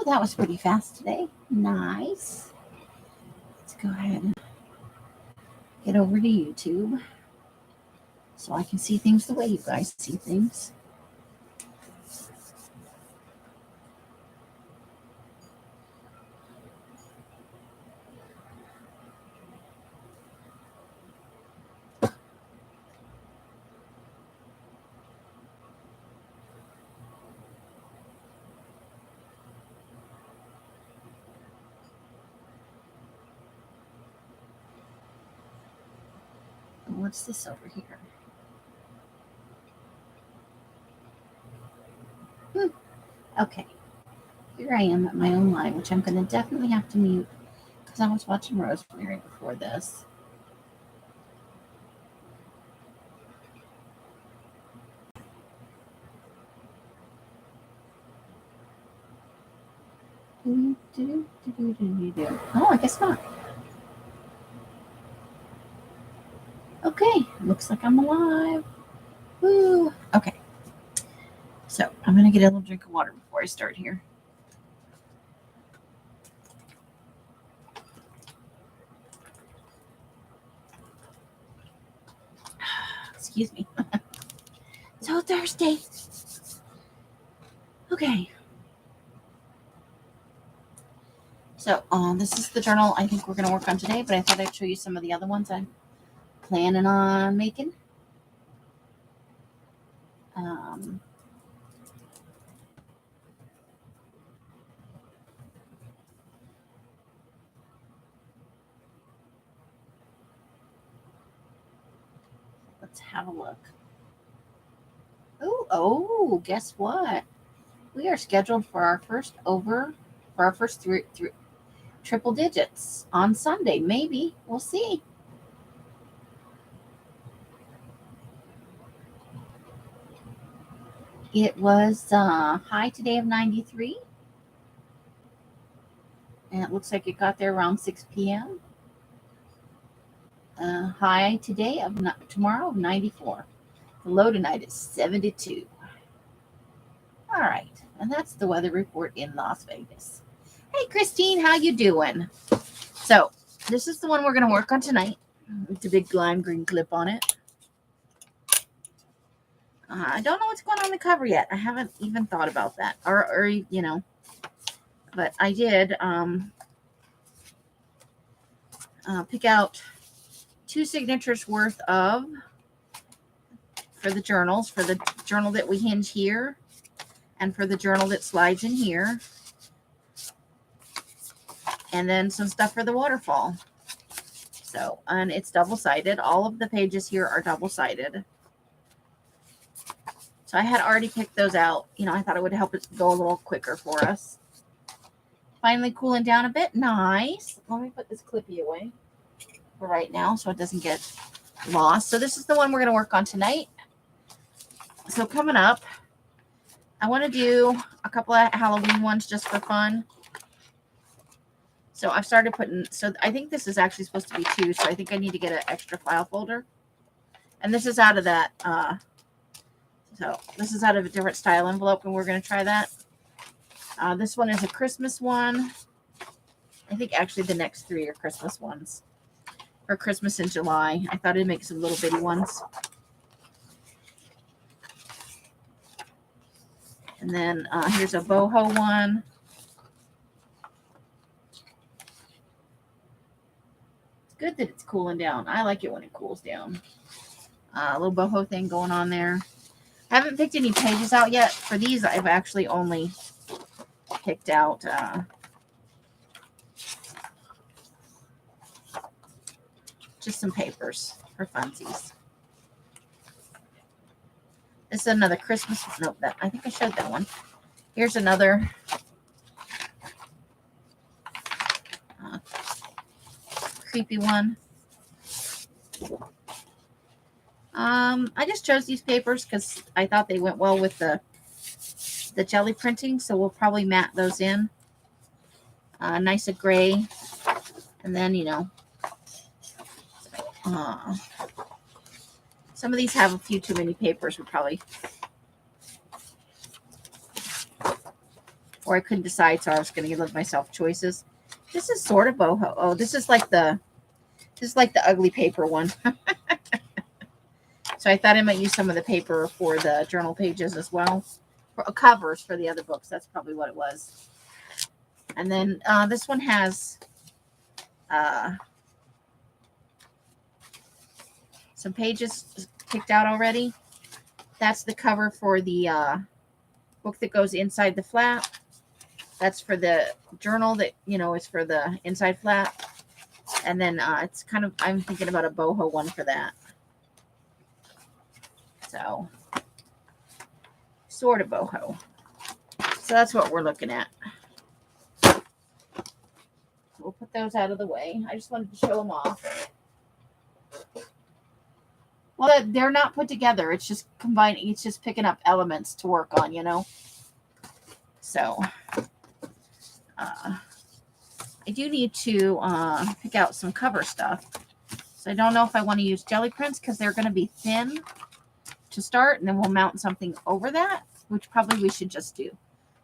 that was pretty fast today. Nice. Let's go ahead and get over to YouTube so I can see things the way you guys see things. What's this over here? Okay. Here I am at my own live, which I'm going to definitely have to mute because I was watching Rosemary before this. Oh, I guess not. Okay, looks like I'm alive. Woo. Okay. So I'm going to get a little drink of water before I start here. Excuse me. So thirsty. Okay. So this is the journal I think we're going to work on today, but I thought I'd show you some of the other ones I'm planning on making. Let's have a look. Oh, guess what? We are scheduled for our first three triple digits on Sunday. Maybe. We'll see. It was high today of 93. And it looks like it got there around 6 p.m. High today tomorrow of 94. The low tonight is 72. All right. And that's the weather report in Las Vegas. Hey, Christine, how you doing? So this is the one we're going to work on tonight. It's a big lime green clip on it. I don't know what's going on the cover yet. I haven't even thought about that. Or you know, but I did pick out 2 signatures worth of for the journals, for the journal that we hinge here and for the journal that slides in here. And then some stuff for the waterfall. So, and it's double-sided. All of the pages here are double-sided. So I had already picked those out. You know, I thought it would help it go a little quicker for us. Finally cooling down a bit. Nice. Let me put this clippy away for right now so it doesn't get lost. So this is the one we're going to work on tonight. So coming up, I want to do a couple of Halloween ones just for fun. So I've started putting, so I think this is actually supposed to be 2, so I think I need to get an extra file folder. And this is out of that, so this is out of a different style envelope, and we're going to try that. This one is a Christmas one. I think actually the next 3 are Christmas ones. For Christmas in July. I thought I'd make some little bitty ones. And then here's a boho one. Good that it's cooling down. I like it when it cools down. A little boho thing going on there. I haven't picked any pages out yet. For these, I've actually only picked out just some papers for funsies. This is another Christmas. Nope, I think I showed that one. Here's another creepy one. I just chose these papers because I thought they went well with the jelly printing, so we'll probably matte those in. Nice of gray, and then, you know, some of these have a few too many papers. We'll probably or I couldn't decide, so I was going to give myself choices. This is sort of boho. Oh, this is like the ugly paper one. So I thought I might use some of the paper for the journal pages as well. For covers for the other books. That's probably what it was. And then this one has some pages picked out already. That's the cover for the book that goes inside the flap. That's for the journal that, is for the inside flap. And then it's kind of, I'm thinking about a boho one for that. So, sort of boho. So that's what we're looking at. We'll put those out of the way. I just wanted to show them off. Well, they're not put together. It's just combining. It's just picking up elements to work on, So, I do need to pick out some cover stuff. So I don't know if I want to use jelly prints because they're going to be thin to start, and then we'll mount something over that, which probably we should just do.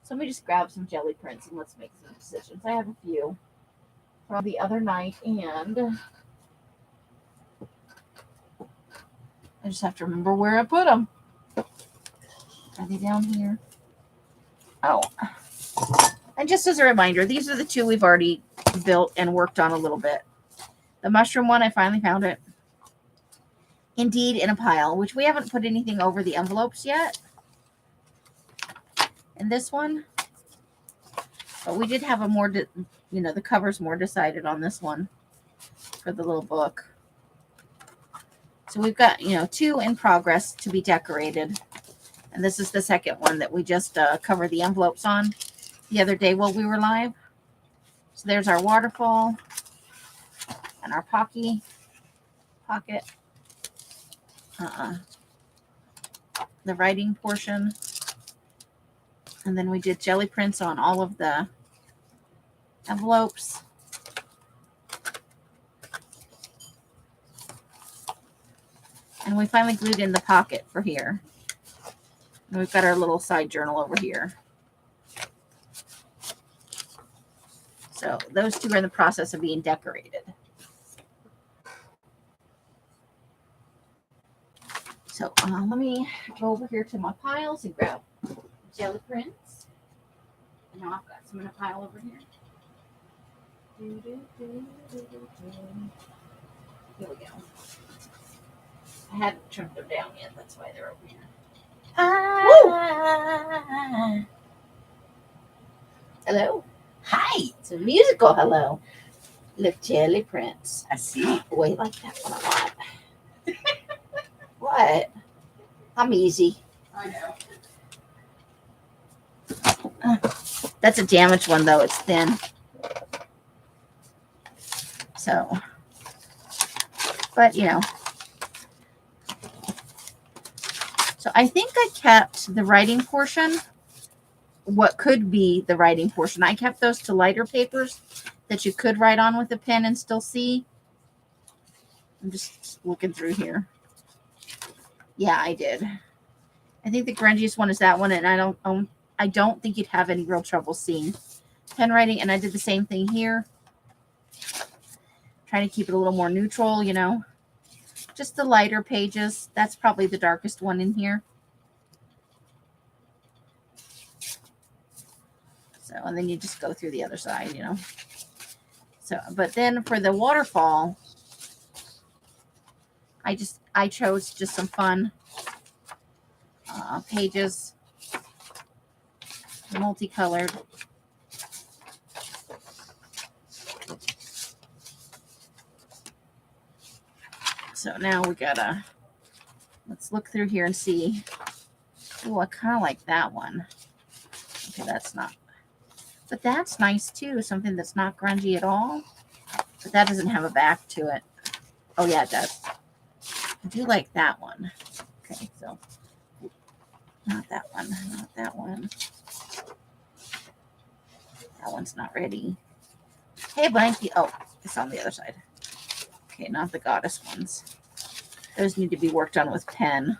So let me just grab some jelly prints and let's make some decisions. I have a few from the other night, and I just have to remember where I put them. Are they down here? Oh. And just as a reminder, these are the two we've already built and worked on a little bit. The mushroom one, I finally found it. Indeed, in a pile, which we haven't put anything over the envelopes yet. And this one, but we did have a more, the cover's more decided on this one for the little book. So we've got, two in progress to be decorated. And this is the second one that we just covered the envelopes on the other day while we were live. So there's our waterfall and our pocket. The writing portion. And then we did jelly prints on all of the envelopes. And we finally glued in the pocket for here. And we've got our little side journal over here. So those two are in the process of being decorated. So let me go over here to my piles and grab jelly prints. And now I've got some in a pile over here. Here we go. I hadn't trimmed them down yet. That's why they're over here. Hello. Hi. It's a musical hello. Look, jelly prints. I see. Oh, I like that one a lot. What? I'm easy. I know. That's a damaged one, though. It's thin. So, but, So I think I kept the writing portion, what could be the writing portion. I kept those to lighter papers that you could write on with a pen and still see. I'm just looking through here. Yeah, I did. I think the grungiest one is that one, and I don't think you'd have any real trouble seeing pen writing. And I did the same thing here. Trying to keep it a little more neutral, Just the lighter pages. That's probably the darkest one in here. So, and then you just go through the other side, So, but then for the waterfall, I chose just some fun pages, multicolored. So now we gotta, let's look through here and see. Oh, I kind of like that one. Okay, that's not, but that's nice too. Something that's not grungy at all, but that doesn't have a back to it. Oh yeah, it does. I do like that one. Okay, so not that one, not that one. That one's not ready. Hey, Blanky. Oh, it's on the other side. Okay, not the goddess ones. Those need to be worked on with pen.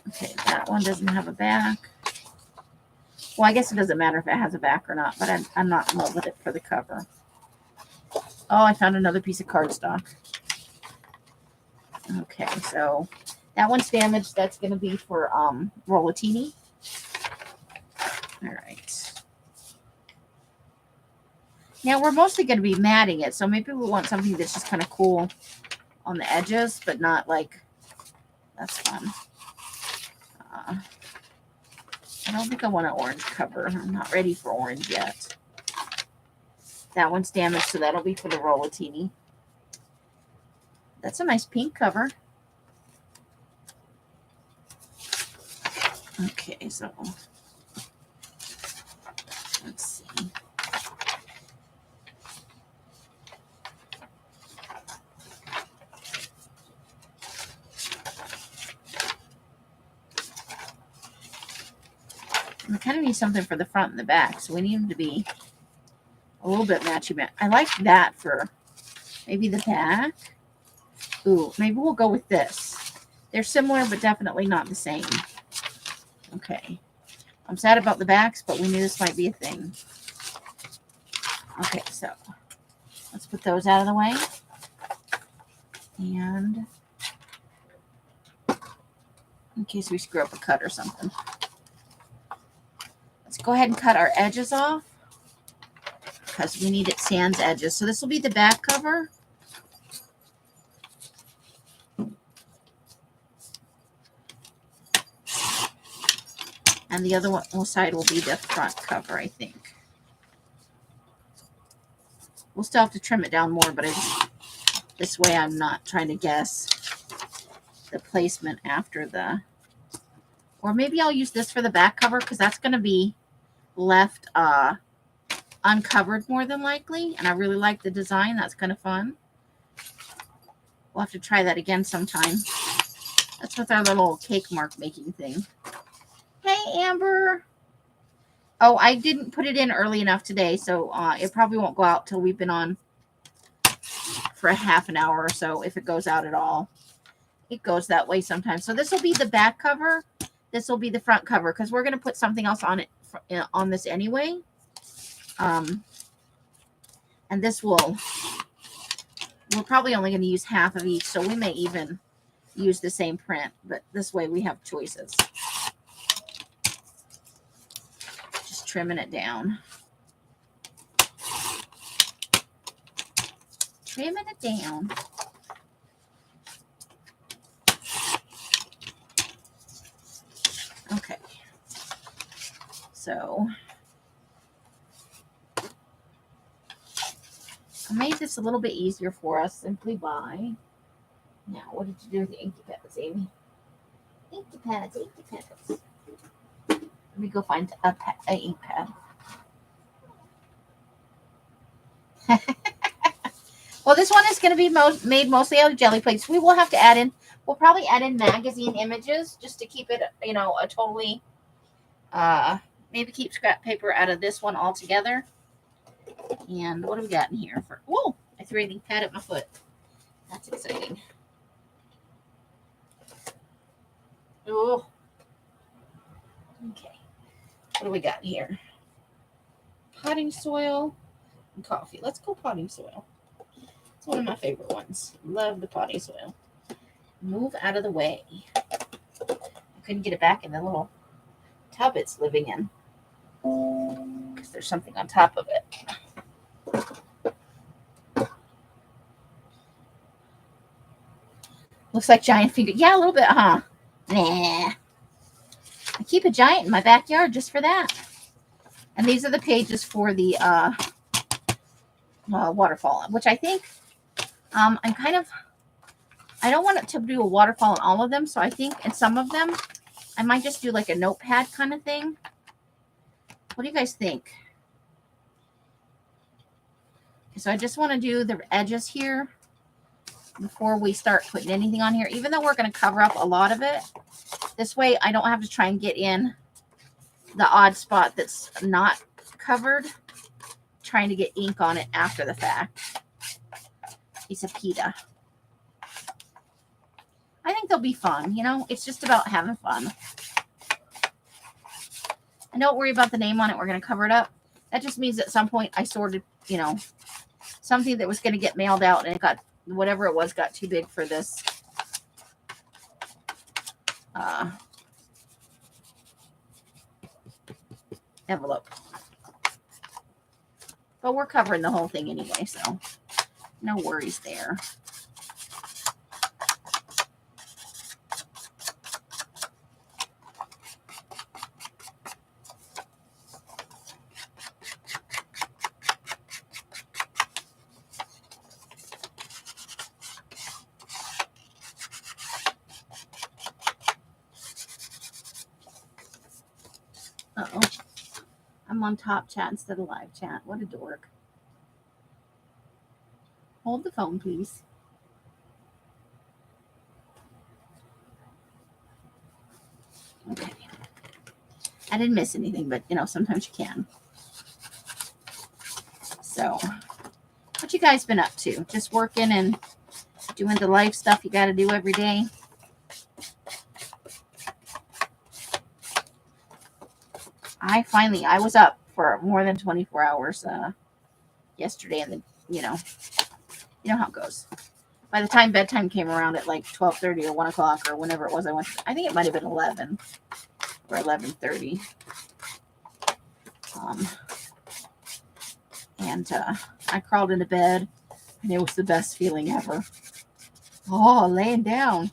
Okay, that one doesn't have a back. Well, I guess it doesn't matter if it has a back or not, but I'm not in love with it for the cover. Oh, I found another piece of cardstock. Okay, so that one's damaged. That's going to be for Rollatini. All right. Now, we're mostly going to be matting it, so maybe we want something that's just kind of cool on the edges, but not like, that's fun. I don't think I want an orange cover. I'm not ready for orange yet. That one's damaged, so that'll be for the Rollatini. That's a nice pink cover. Okay, so let's see. We kind of need something for the front and the back, so we need them to be a little bit matchy-match. I like that for maybe the back. Ooh, maybe we'll go with this. They're similar, but definitely not the same. Okay. I'm sad about the backs, but we knew this might be a thing. Okay, so let's put those out of the way. And in case we screw up a cut or something. Let's go ahead and cut our edges off because we need it sans edges. So this will be the back cover. And the other one side will be the front cover, I think. We'll still have to trim it down more, but this way I'm not trying to guess the placement after the... Or maybe I'll use this for the back cover because that's going to be left uncovered more than likely. And I really like the design. That's kind of fun. We'll have to try that again sometime. That's with our little cake mark making thing. Hey, Amber. Oh, I didn't put it in early enough today, so it probably won't go out till we've been on for a half an hour or so, if it goes out at all. It goes that way sometimes. So this will be the back cover. This will be the front cover because we're going to put something else on it on this anyway. And this we're probably only going to use half of each, so we may even use the same print, but this way we have choices. Just trimming it down. Trimming it down. Okay. So I made this a little bit easier for us simply by... Now, what did you do with the inky pads, Amy? Inky pads, inky pads. Let me go find a ink pad. Well, this one is going to be made mostly out of jelly plates. We will have to add in... We'll probably add in magazine images just to keep it, you know, a totally... maybe keep scrap paper out of this one altogether. And what do we got in here? Whoa! I threw an ink pad at my foot. That's exciting. Oh. Okay. What do we got here? Potting soil and coffee. Let's go potting soil. It's one of my favorite ones. Love the potting soil. Move out of the way. I couldn't get it back in the little tub it's living in because there's something on top of it. Looks like giant finger. Yeah, a little bit, huh? Nah. I keep a giant in my backyard just for that. And these are the pages for the waterfall, which I think I'm kind of... I don't want it to do a waterfall in all of them, so I think in some of them, I might just do like a notepad kind of thing. What do you guys think? So I just want to do the edges here before we start putting anything on here, even though we're going to cover up a lot of it. This way I don't have to try and get in the odd spot that's not covered, trying to get ink on it after the fact. Piece of pita. I think they'll be fun, you know? It's just about having fun. And don't worry about the name on it. We're going to cover it up. That just means at some point I sorted, you know, something that was going to get mailed out and it got, whatever it was, got too big for this envelope. But we're covering the whole thing anyway, so no worries there. Uh-oh. I'm on top chat instead of live chat. What a dork. Hold the phone, please. Okay. I didn't miss anything, but, you know, sometimes you can. So, what you guys been up to? Just working and doing the life stuff you got to do every day? I was up for more than 24 hours yesterday, and then, you know how it goes. By the time bedtime came around at like 12:30 or 1 o'clock or whenever it was, I think it might have been 11 or 11:30. And I crawled into bed, and it was the best feeling ever. Oh, laying down.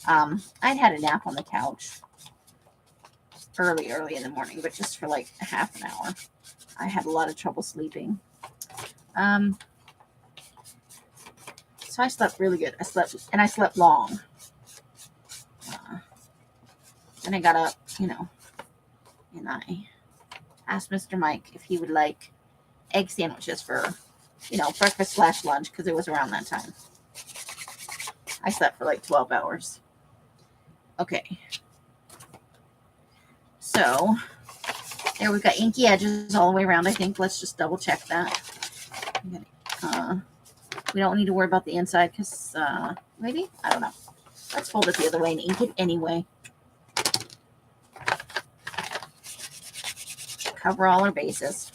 I'd had a nap on the couch early in the morning, but just for like a half an hour. I had a lot of trouble sleeping. So I slept really good. I slept long. Then I got up, and I asked Mr. Mike if he would like egg sandwiches for, breakfast / lunch, because it was around that time. I slept for like 12 hours. Okay. So there we've got inky edges all the way around, I think. Let's just double check that. We don't need to worry about the inside because maybe? I don't know. Let's fold it the other way and ink it anyway. Cover all our bases.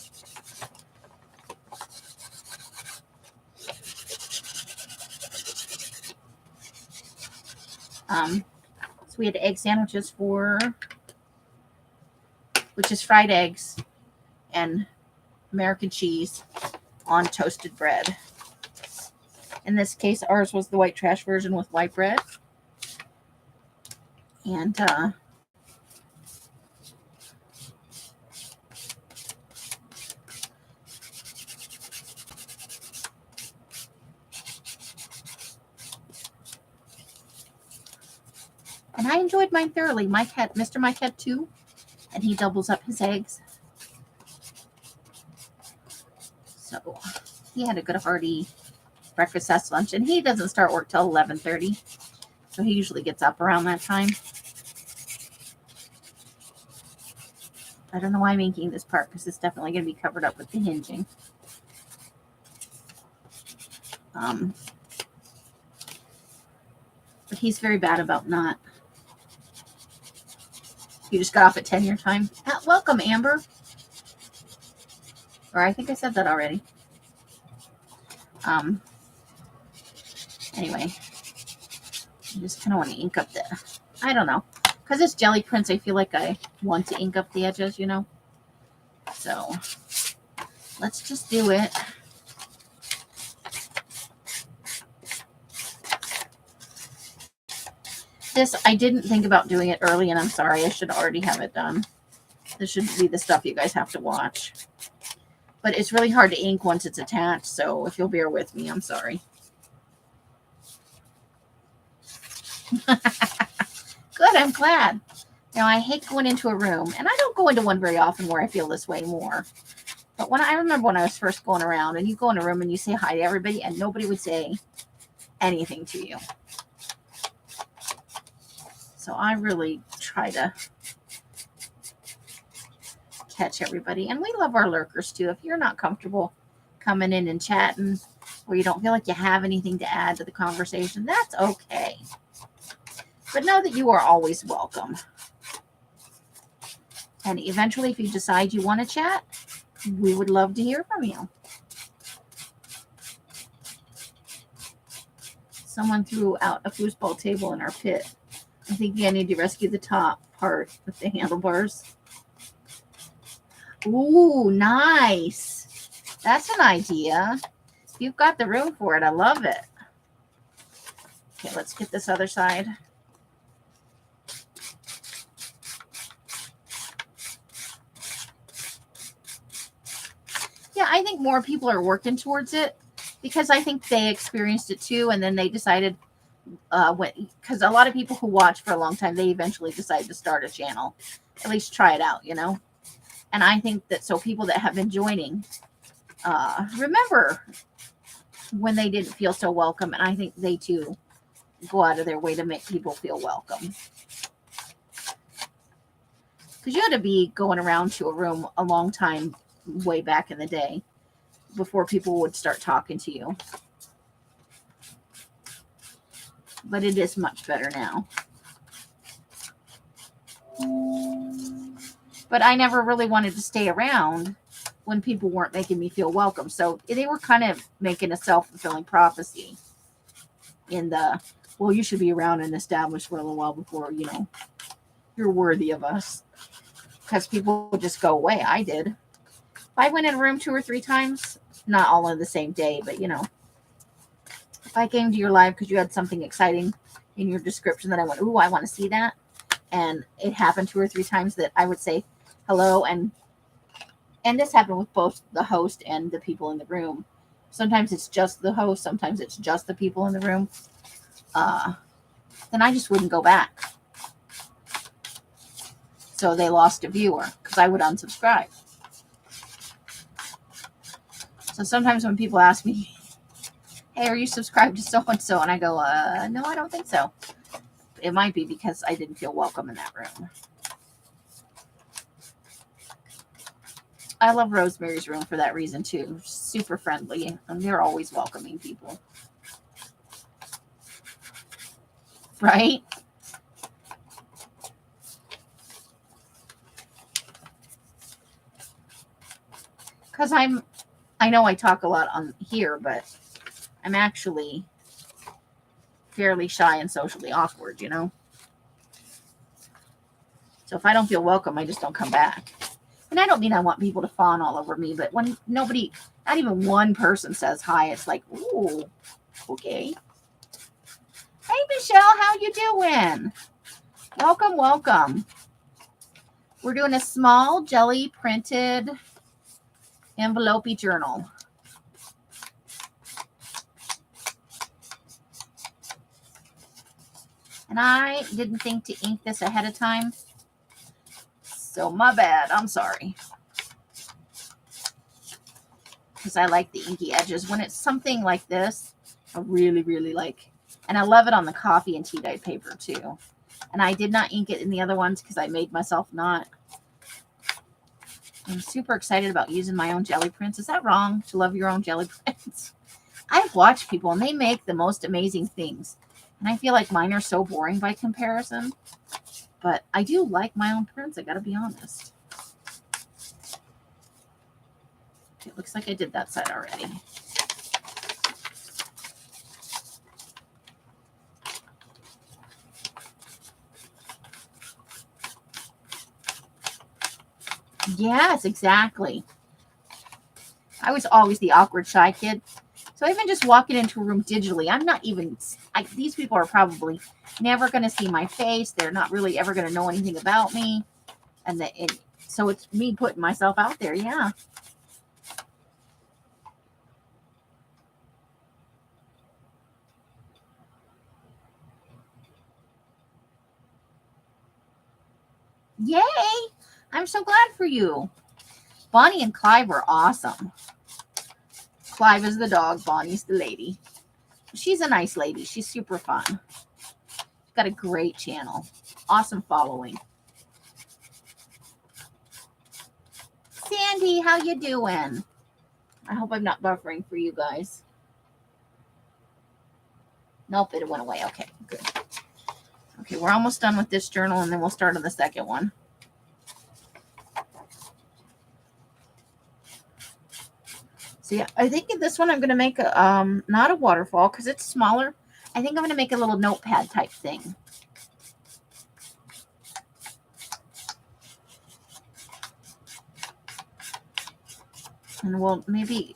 So we had egg sandwiches which is fried eggs and American cheese on toasted bread. In this case, ours was the white trash version with white bread. And I enjoyed mine thoroughly. Mr. Mike had 2, and he doubles up his eggs. So he had a good hearty breakfast / lunch, and he doesn't start work till 11:30, so he usually gets up around that time. I don't know why I'm inking this part, because it's definitely going to be covered up with the hinging. But he's very bad about not. You just got off at 10 your time. Welcome, Amber. Or I think I said that already. Anyway, I just kind of want to ink up I don't know. Because it's jelly prints, I feel like I want to ink up the edges, So, let's just do it. This, I didn't think about doing it early, and I'm sorry. I should already have it done. This should be the stuff you guys have to watch. But it's really hard to ink once it's attached, so if you'll bear with me, I'm sorry. Good, I'm glad. Now, I hate going into a room, and I don't go into one very often where I feel this way more. But I remember when I was first going around, and you go in a room and you say hi to everybody, and nobody would say anything to you. So I really try to catch everybody. And we love our lurkers, too. If you're not comfortable coming in and chatting, or you don't feel like you have anything to add to the conversation, that's okay. But know that you are always welcome. And eventually, if you decide you want to chat, we would love to hear from you. Someone threw out a foosball table in our pit. I think I need to rescue the top part with the handlebars. Ooh, nice. That's an idea. You've got the room for it. I love it. Okay, let's get this other side. Yeah, I think more people are working towards it because I think they experienced it too, and then they decided, because a lot of people who watch for a long time, they eventually decide to start a channel, at least try it out, you know. And I think that so people that have been joining, remember when they didn't feel so welcome, and I think they too go out of their way to make people feel welcome. Because you had to be going around to a room a long time way back in the day before people would start talking to you. But it is much better now. But I never really wanted to stay around when people weren't making me feel welcome. So they were kind of making a self-fulfilling prophecy in the, well, you should be around and established for a little while before, you know, you're worthy of us. Because people would just go away. I did. I went in a room 2 or 3 times, not all in the same day, but, you know, if I came to your live because you had something exciting in your description that I went, ooh, I want to see that. And it happened 2 or 3 times that I would say hello. And this happened with both the host and the people in the room. Sometimes it's just the host. Sometimes it's just the people in the room. Then I just wouldn't go back. So they lost a viewer because I would unsubscribe. So sometimes when people ask me, hey, are you subscribed to so-and-so? And I go, no, I don't think so. It might be because I didn't feel welcome in that room. I love Rosemary's Room for that reason, too. Super friendly. And they're always welcoming people. Right? Because I know I talk a lot on here, but I'm actually fairly shy and socially awkward, you know? So if I don't feel welcome, I just don't come back. And I don't mean I want people to fawn all over me, but when nobody, not even one person says hi, it's like, ooh, okay. Hey, Michelle, how you doing? Welcome, welcome. We're doing a small Gelli printed envelope-y journal. And I didn't think to ink this ahead of time. So my bad. I'm sorry. Because I like the inky edges. When it's something like this, I really, really like. And I love it on the coffee and tea dyed paper too. And I did not ink it in the other ones because I made myself not. I'm super excited about using my own Gelli prints. Is that wrong to love your own Gelli prints? I've watched people and they make the most amazing things. And I feel like mine are so boring by comparison. But I do like my own prints. I got to be honest. It looks like I did that side already. Yes, exactly. I was always the awkward, shy kid. So even just walking into a room digitally, I'm not even, these people are probably never going to see my face. They're not really ever going to know anything about me. And so it's me putting myself out there. Yeah. Yay. I'm so glad for you. Bonnie and Clive were awesome. Clive is the dog. Bonnie's the lady. She's a nice lady. She's super fun. She's got a great channel. Awesome following. Sandy, how you doing? I hope I'm not buffering for you guys. Nope, it went away. Okay, good. Okay, we're almost done with this journal, and then we'll start on the second one. So yeah, I think in this one I'm going to make a, not a waterfall because it's smaller. I think I'm going to make a little notepad type thing. And we'll maybe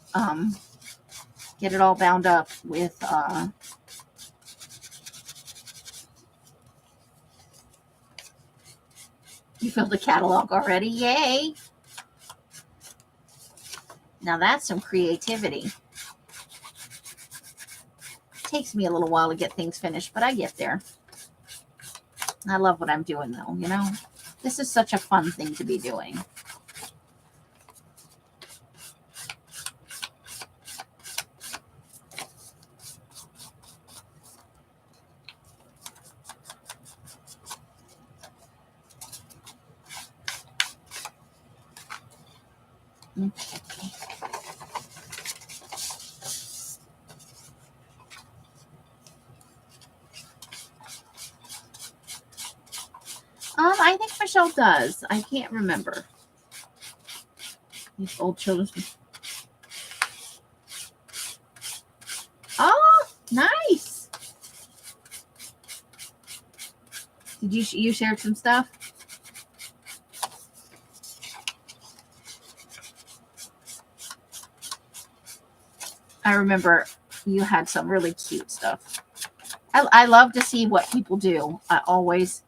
get it all bound up with you filled the catalog already. Yay! Now that's some creativity. Takes me a little while to get things finished, but I get there. I love what I'm doing though, you know. This is such a fun thing to be doing. Okay. I think Michelle does. I can't remember. These old children's. Oh, nice. Did you shared some stuff? I remember you had some really cute stuff. I love to see what people do. I always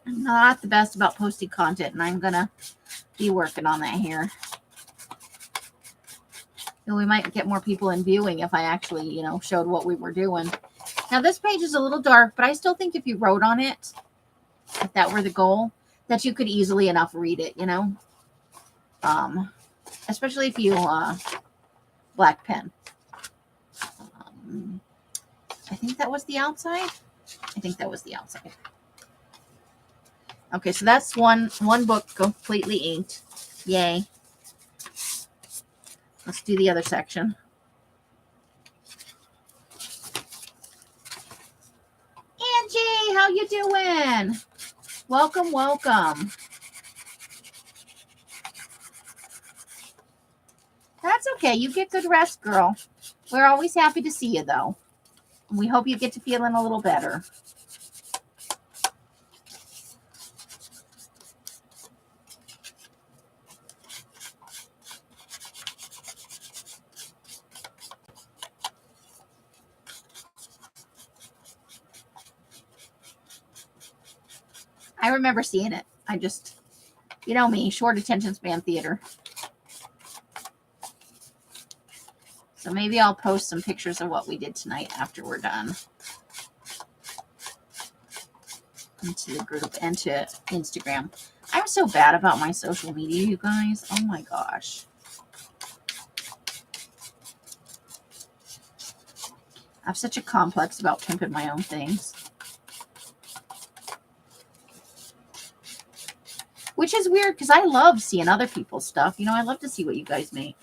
I'm not the best about posting content, and I'm gonna be working on that here. And we might get more people in viewing if I actually, you know, showed what we were doing. Now this page is a little dark, but I still think if you wrote on it, if that were the goal, that you could easily enough read it, you know. Especially if you black pen. I think that was the outside. I think that was the outside. Okay, so that's one book completely inked. Yay. Let's do the other section. Angie, how you doing? Welcome, welcome. That's okay. You get good rest, girl. We're always happy to see you, though. We hope you get to feeling a little better. I remember seeing it. I just, you know me, short attention span theater. So maybe I'll post some pictures of what we did tonight after we're done. Into the group and to Instagram. I'm so bad about my social media, you guys. Oh my gosh. I have such a complex about pimping my own things. Which is weird because I love seeing other people's stuff. You know, I love to see what you guys make.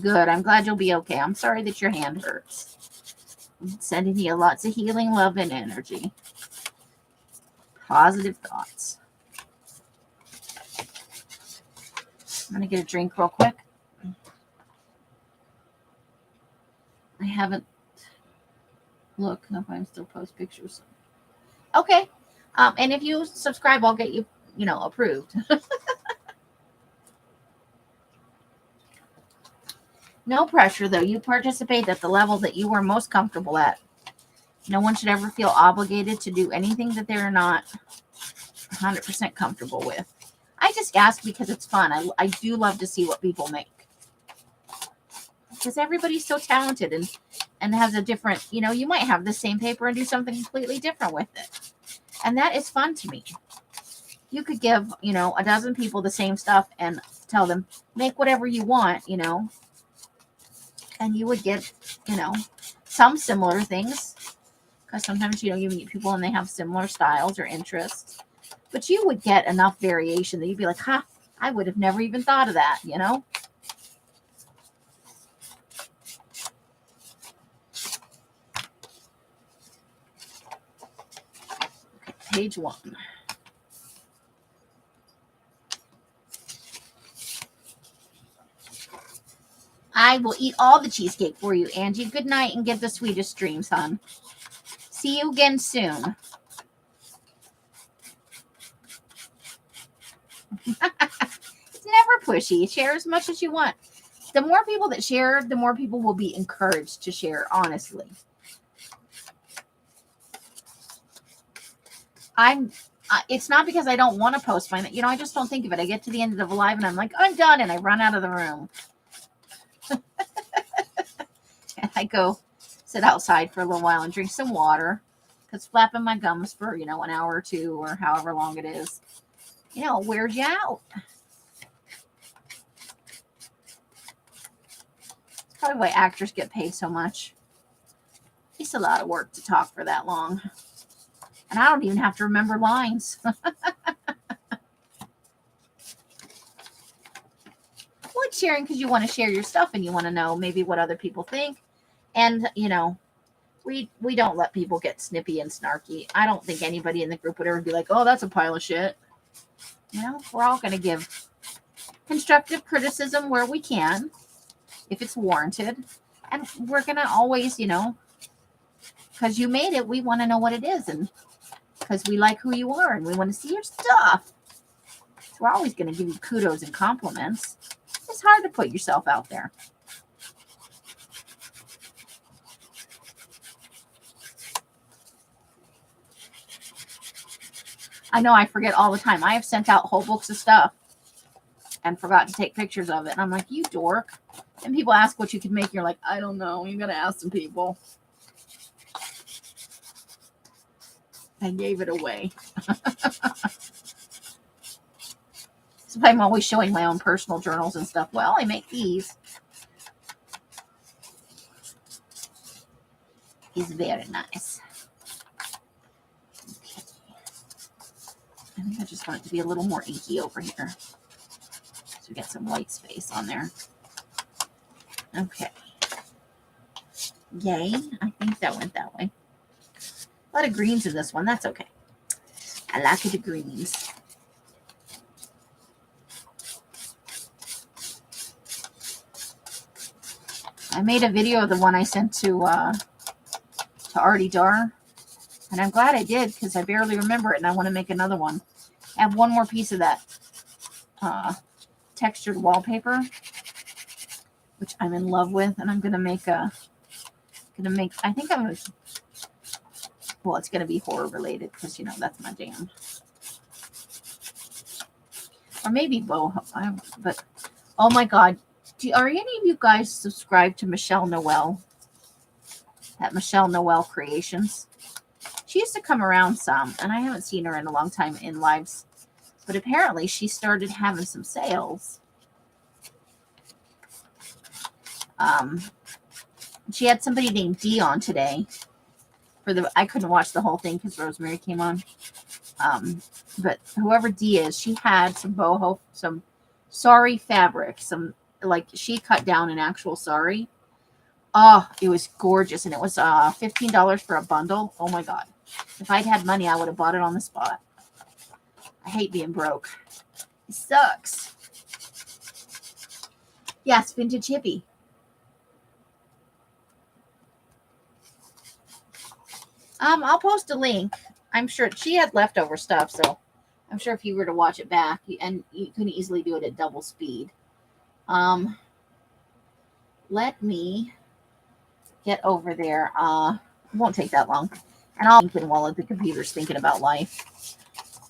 Good. I'm glad you'll be okay. I'm sorry that your hand hurts. I'm sending you lots of healing love and energy. Positive thoughts. I'm going to get a drink real quick. I haven't looked if I'm still post pictures. Okay. And if you subscribe, I'll get you, you know, approved. No pressure, though. You participate at the level that you are most comfortable at. No one should ever feel obligated to do anything that they're not 100% comfortable with. I just ask because it's fun. I do love to see what people make. Because everybody's so talented and has a different, you know, you might have the same paper and do something completely different with it. And that is fun to me. You could give, you know, a dozen people the same stuff and tell them, make whatever you want, you know. And you would get, you know, some similar things. Because sometimes, you know, you meet people and they have similar styles or interests. But you would get enough variation that you'd be like, ha, I would have never even thought of that, you know? Okay, page 1. I will eat all the cheesecake for you, Angie. Good night and get the sweetest dreams, hon. See you again soon. It's never pushy. Share as much as you want. The more people that share, the more people will be encouraged to share, honestly. It's not because I don't want to post mine. I just don't think of it. I get to the end of the live and I'm like, I'm done, and I run out of the room. And I go sit outside for a little while and drink some water, because flapping my gums for, an hour or two or however long it is, wears you out. It's probably why actors get paid so much. It's a lot of work to talk for that long. And I don't even have to remember lines. Like sharing because you want to share your stuff and you want to know maybe what other people think. And, we don't let people get snippy and snarky. I don't think anybody in the group would ever be like, oh, that's a pile of shit. We're all going to give constructive criticism where we can, if it's warranted. And we're going to always, because you made it, we want to know what it is. And because we like who you are and we want to see your stuff. So we're always going to give you kudos and compliments. It's hard to put yourself out there. I know I forget all the time. I have sent out whole books of stuff and forgot to take pictures of it. And I'm like, you dork. And people ask what you can make. You're like, I don't know. You got to ask some people. I gave it away. So I'm always showing my own personal journals and stuff. Well, I make these. He's very nice. Okay. I think I just want it to be a little more inky over here. So we get some white space on there. Okay. Yay. I think that went that way. A lot of greens in this one. That's okay. I like the greens. I made a video of the one I sent to Artie Dar. And I'm glad I did, because I barely remember it and I want to make another one. I have one more piece of that textured wallpaper, which I'm in love with. And I'm going to make well, it's going to be horror related because, that's my jam. Or maybe boho. But, oh my God. Are any of you guys subscribed to Michelle Noel? At Michelle Noel Creations. She used to come around some, and I haven't seen her in a long time in lives. But apparently she started having some sales. She had somebody named Dee on today. I couldn't watch the whole thing because Rosemary came on. But whoever Dee is, she had some boho, some sari fabric, she cut down an actual sari. Oh, it was gorgeous. And it was $15 for a bundle. Oh my God. If I'd had money, I would have bought it on the spot. I hate being broke. It sucks. Yes, vintage hippie. I'll post a link. I'm sure she had leftover stuff, so I'm sure if you were to watch it back, and you can easily do it at double speed. Let me get over there. It won't take that long. And I'll think while the computer's thinking about life.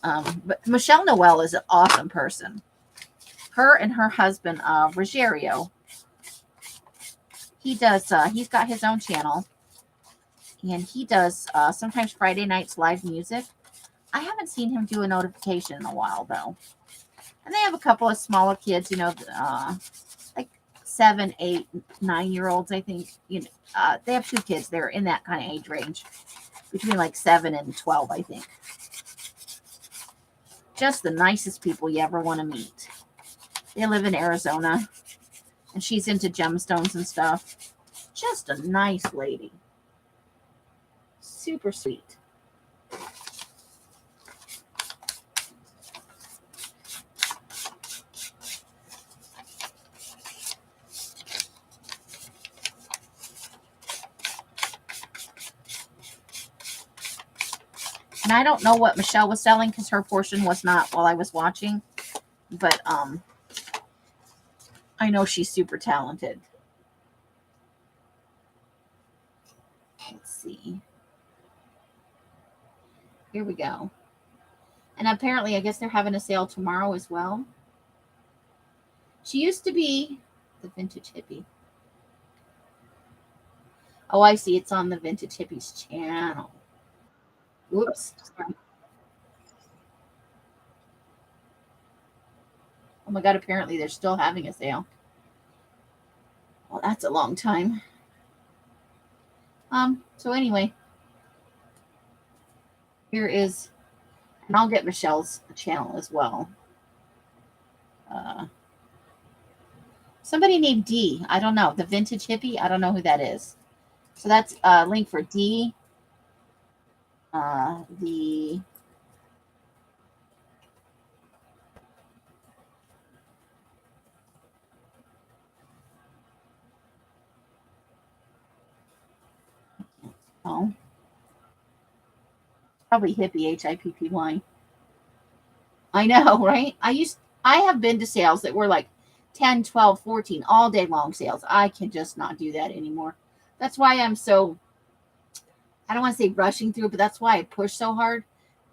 But Michelle Noel is an awesome person. Her and her husband, Rogerio, he does, he's got his own channel. And he does sometimes Friday nights live music. I haven't seen him do a notification in a while, though. And they have a couple of smaller kids, like 7, 8, 9-year-olds, I think. They have 2 kids. They're in that kind of age range. Between like 7 and 12, I think. Just the nicest people you ever want to meet. They live in Arizona. And she's into gemstones and stuff. Just a nice lady. Super sweet. And I don't know what Michelle was selling because her portion was not while I was watching. But I know she's super talented. Let's see. Here we go. And apparently, I guess they're having a sale tomorrow as well. She used to be the Vintage Hippie. Oh, I see. It's on the Vintage Hippies channel. Whoops. Sorry. Oh my God, apparently they're still having a sale. Well, that's a long time. So anyway, here is, and I'll get Michelle's channel as well. Somebody named D. I don't know. The Vintage Hippie. I don't know who that is. So that's a link for D. Probably hippie, HIPPY. I know, right? I have been to sales that were like 10, 12, 14, all day long sales. I can just not do that anymore. That's why I'm so, I don't want to say rushing through, but that's why I push so hard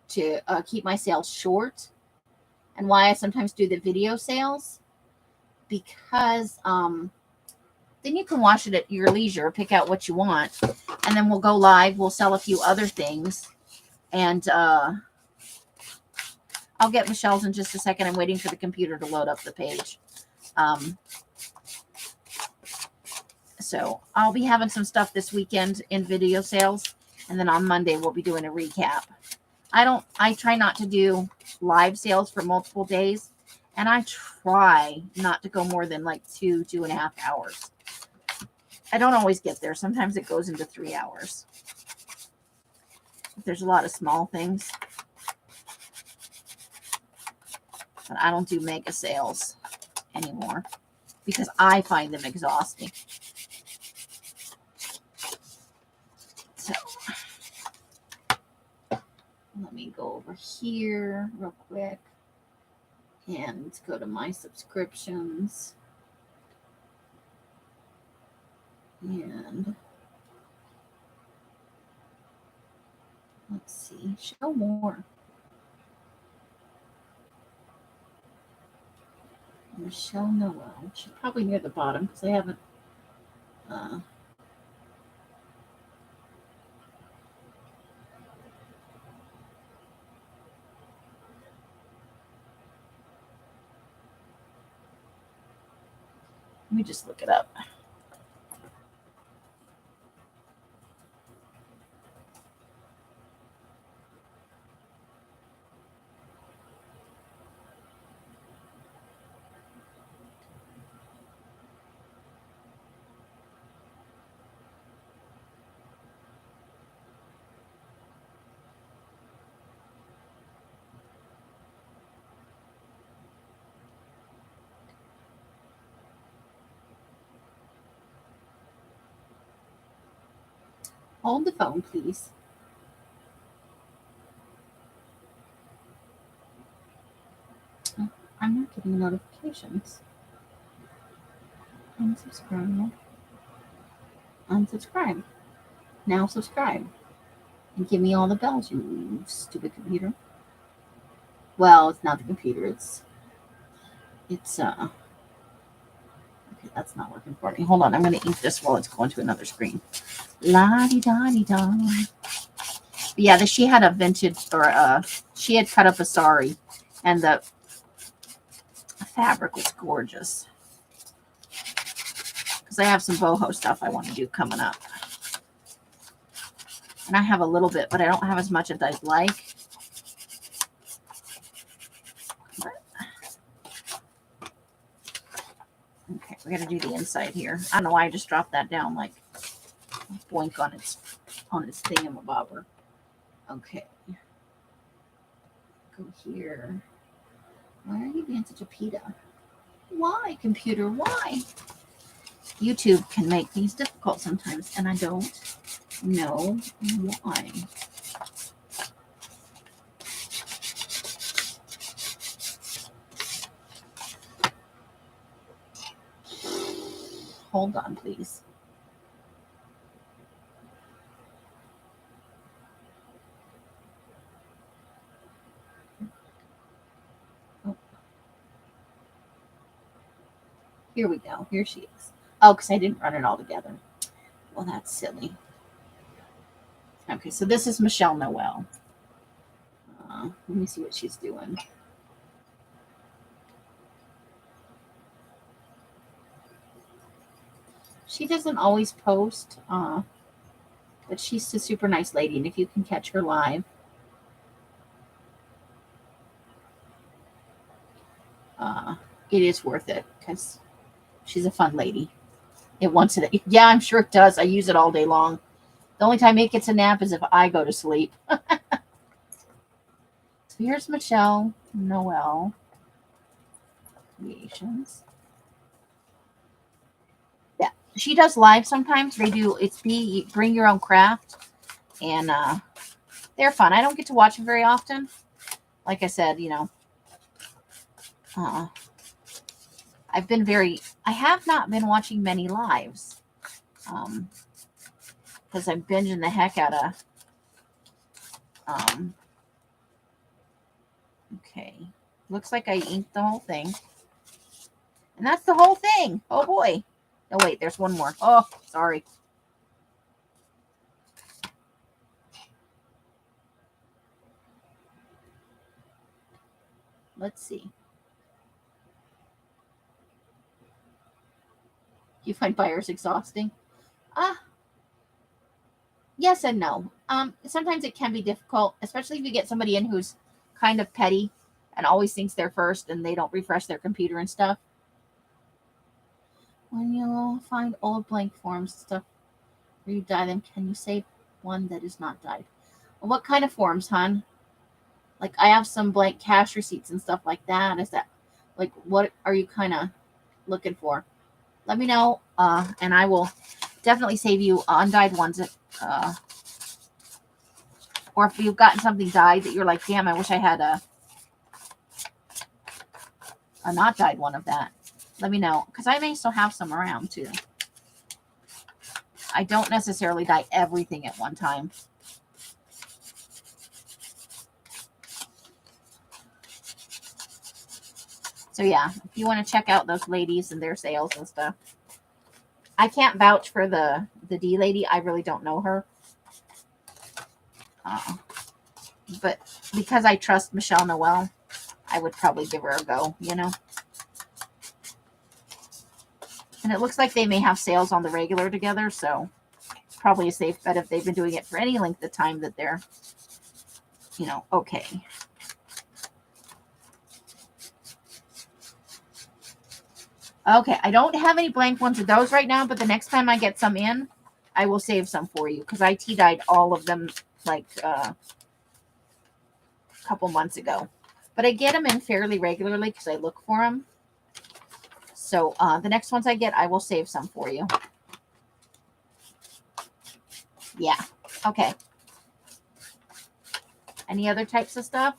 to keep my sales short, and why I sometimes do the video sales, because then you can watch it at your leisure, pick out what you want, and then we'll go live. We'll sell a few other things, and I'll get Michelle's in just a second. I'm waiting for the computer to load up the page. So I'll be having some stuff this weekend in video sales, and then on Monday we'll be doing a recap. I try not to do live sales for multiple days, and I try not to go more than like 2.5 hours. I don't always get there. Sometimes it goes into 3 hours. There's a lot of small things. But I don't do mega sales anymore because I find them exhausting. So let me go over here real quick and go to my subscriptions. And let's see, show more. Michelle Noel. She's probably near the bottom because I haven't. Let me just look it up. Hold the phone, please. I'm not getting notifications. Unsubscribe. Unsubscribe. Now subscribe. And give me all the bells, you stupid computer. Well, it's not the computer. It's okay, that's not working for me. Hold on. I'm going to ink this while it's going to another screen. La-di-da-di-da. Yeah, she had a vintage, or she had cut up a sari, and the fabric was gorgeous. Because I have some boho stuff I want to do coming up. And I have a little bit, but I don't have as much as I'd like. Okay, we got to do the inside here. I don't know why I just dropped that down like boink on its thingamabobber. Okay. Go here. Why are you being such a pita? Why, computer? Why? YouTube can make things difficult sometimes, and I don't know why. hold on, please. Oh, here we go. Here she is. Oh, because I didn't run it all together. Well, that's silly. Okay, so this is Michelle Noel. Let me see what she's doing. She doesn't always post, but she's a super nice lady. And if you can catch her live, it is worth it because she's a fun lady. It wants it. Yeah, I'm sure it does. I use it all day long. The only time it gets a nap is if I go to sleep. So here's Michelle Noel Creations. Yeah, she does live sometimes. They do. It's bring your own craft, and they're fun. I don't get to watch them very often. Like I said, I have not been watching many lives, because I'm binging the heck out of. Okay, looks like I inked the whole thing, and that's the whole thing. Oh boy! Oh wait, there's one more. Oh, sorry. Let's see. You find buyers exhausting? Yes and no. Sometimes it can be difficult, especially if you get somebody in who's kind of petty and always thinks they're first and they don't refresh their computer and stuff. When you find old blank forms and stuff where you dye them, can you save one that is not dyed? Well, what kind of forms, hon? Like I have some blank cash receipts and stuff like that. Is that like what are you kind of looking for? Let me know, and I will definitely save you undyed ones that, or if you've gotten something dyed that you're like, damn, I wish I had a not dyed one of that. Let me know, because I may still have some around too. I don't necessarily dye everything at one time. So yeah, if you want to check out those ladies and their sales and stuff. I can't vouch for the D lady. I really don't know her. But because I trust Michelle Noel, I would probably give her a go, And it looks like they may have sales on the regular together, so probably a safe bet if they've been doing it for any length of time that they're, okay. Okay, I don't have any blank ones of those right now, but the next time I get some in, I will save some for you because I tea-dyed all of them like a couple months ago. But I get them in fairly regularly because I look for them. So the next ones I get, I will save some for you. Yeah. Okay. Any other types of stuff?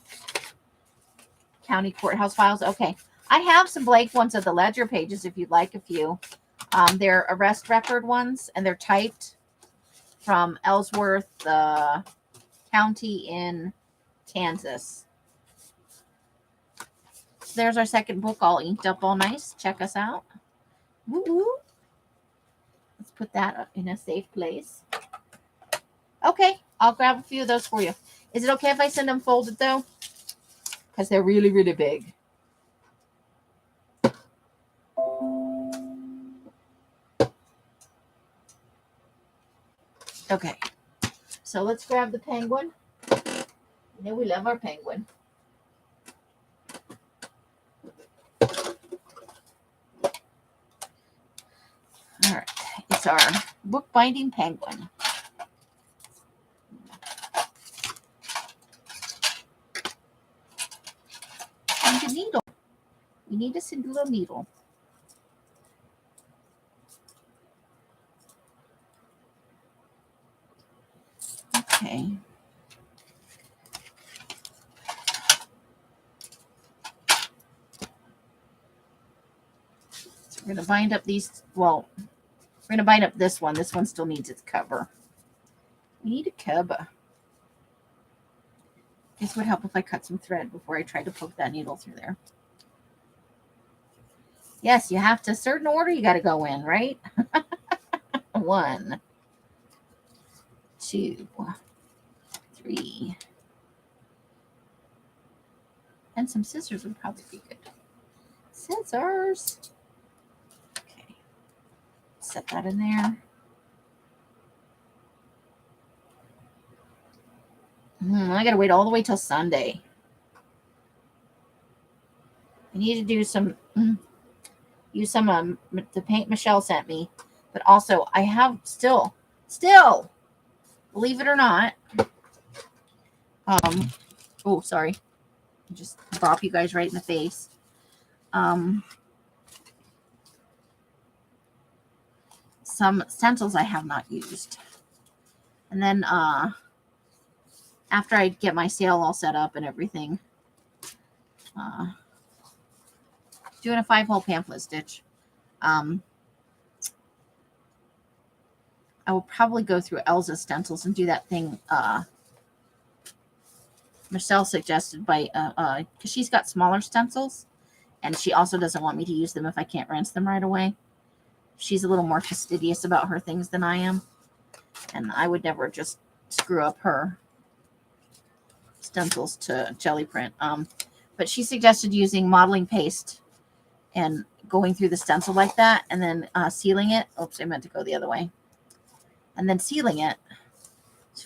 County courthouse files. Okay. I have some blank ones of the ledger pages if you'd like a few. They're arrest record ones, and they're typed from Ellsworth County in Kansas. So there's our second book, all inked up, all nice. Check us out. Woo-woo. Let's put that in a safe place. Okay, I'll grab a few of those for you. Is it okay if I send them folded, though? Because they're really, really big. Okay, so let's grab the penguin. We love our penguin. All right, it's our bookbinding penguin. And the needle. We need a single needle. Okay. So we're going to bind up these, well, We're going to bind up this one. This one still needs its cover. We need a cover. This would help if I cut some thread before I try to poke that needle through there. Yes, you have to, certain order you got to go in, right? 1, 2, 3. And some scissors would probably be good. Scissors. Okay. Set that in there. I got to wait all the way till Sunday. I need to do some, use some the paint Michelle sent me. But also, I have still, believe it or not, oh, sorry. Just bop you guys right in the face. Some stencils I have not used. And then after I get my sale all set up and everything, doing a 5-hole pamphlet stitch. I will probably go through Elsa's stencils and do that thing Michelle suggested by because she's got smaller stencils, and she also doesn't want me to use them if I can't rinse them right away. She's a little more fastidious about her things than I am, and I would never just screw up her stencils to jelly print. But she suggested using modeling paste and going through the stencil like that, and then sealing it. Oops, I meant to go the other way. And then sealing it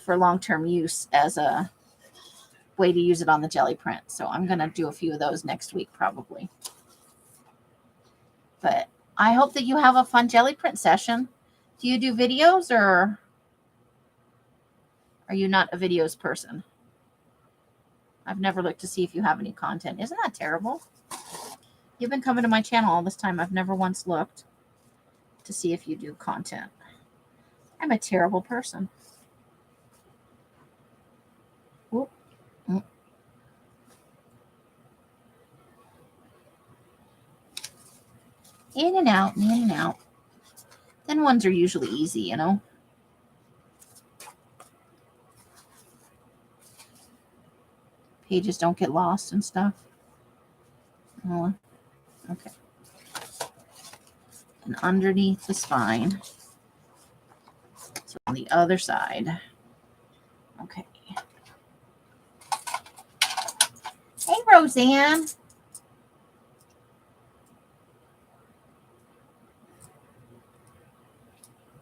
for long-term use as a way to use it on the jelly print. So I'm going to do a few of those next week probably. But I hope that you have a fun jelly print session. Do you do videos, or are you not a videos person? I've never looked to see if you have any content. Isn't that terrible? You've been coming to my channel all this time. I've never once looked to see if you do content. I'm a terrible person. Whoop. In and out, in and out. Then ones are usually easy, you know. Pages don't get lost and stuff. Oh, okay. And underneath the spine. So on the other side. Okay. Hey, Roseanne.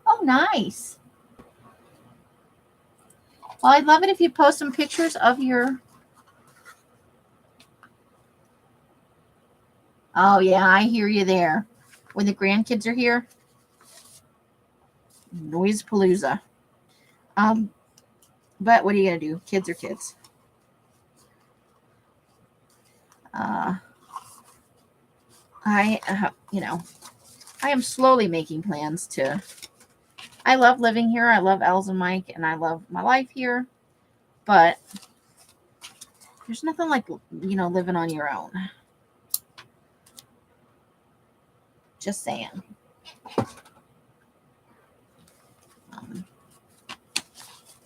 Oh, nice. Well, I'd love it if you post some pictures of your... Oh, yeah, I hear you there. When the grandkids are here. Noise-palooza. But what are you going to do? Kids are kids. I am slowly making plans to... I love living here. I love Els and Mike, and I love my life here. But there's nothing like, living on your own. Just saying.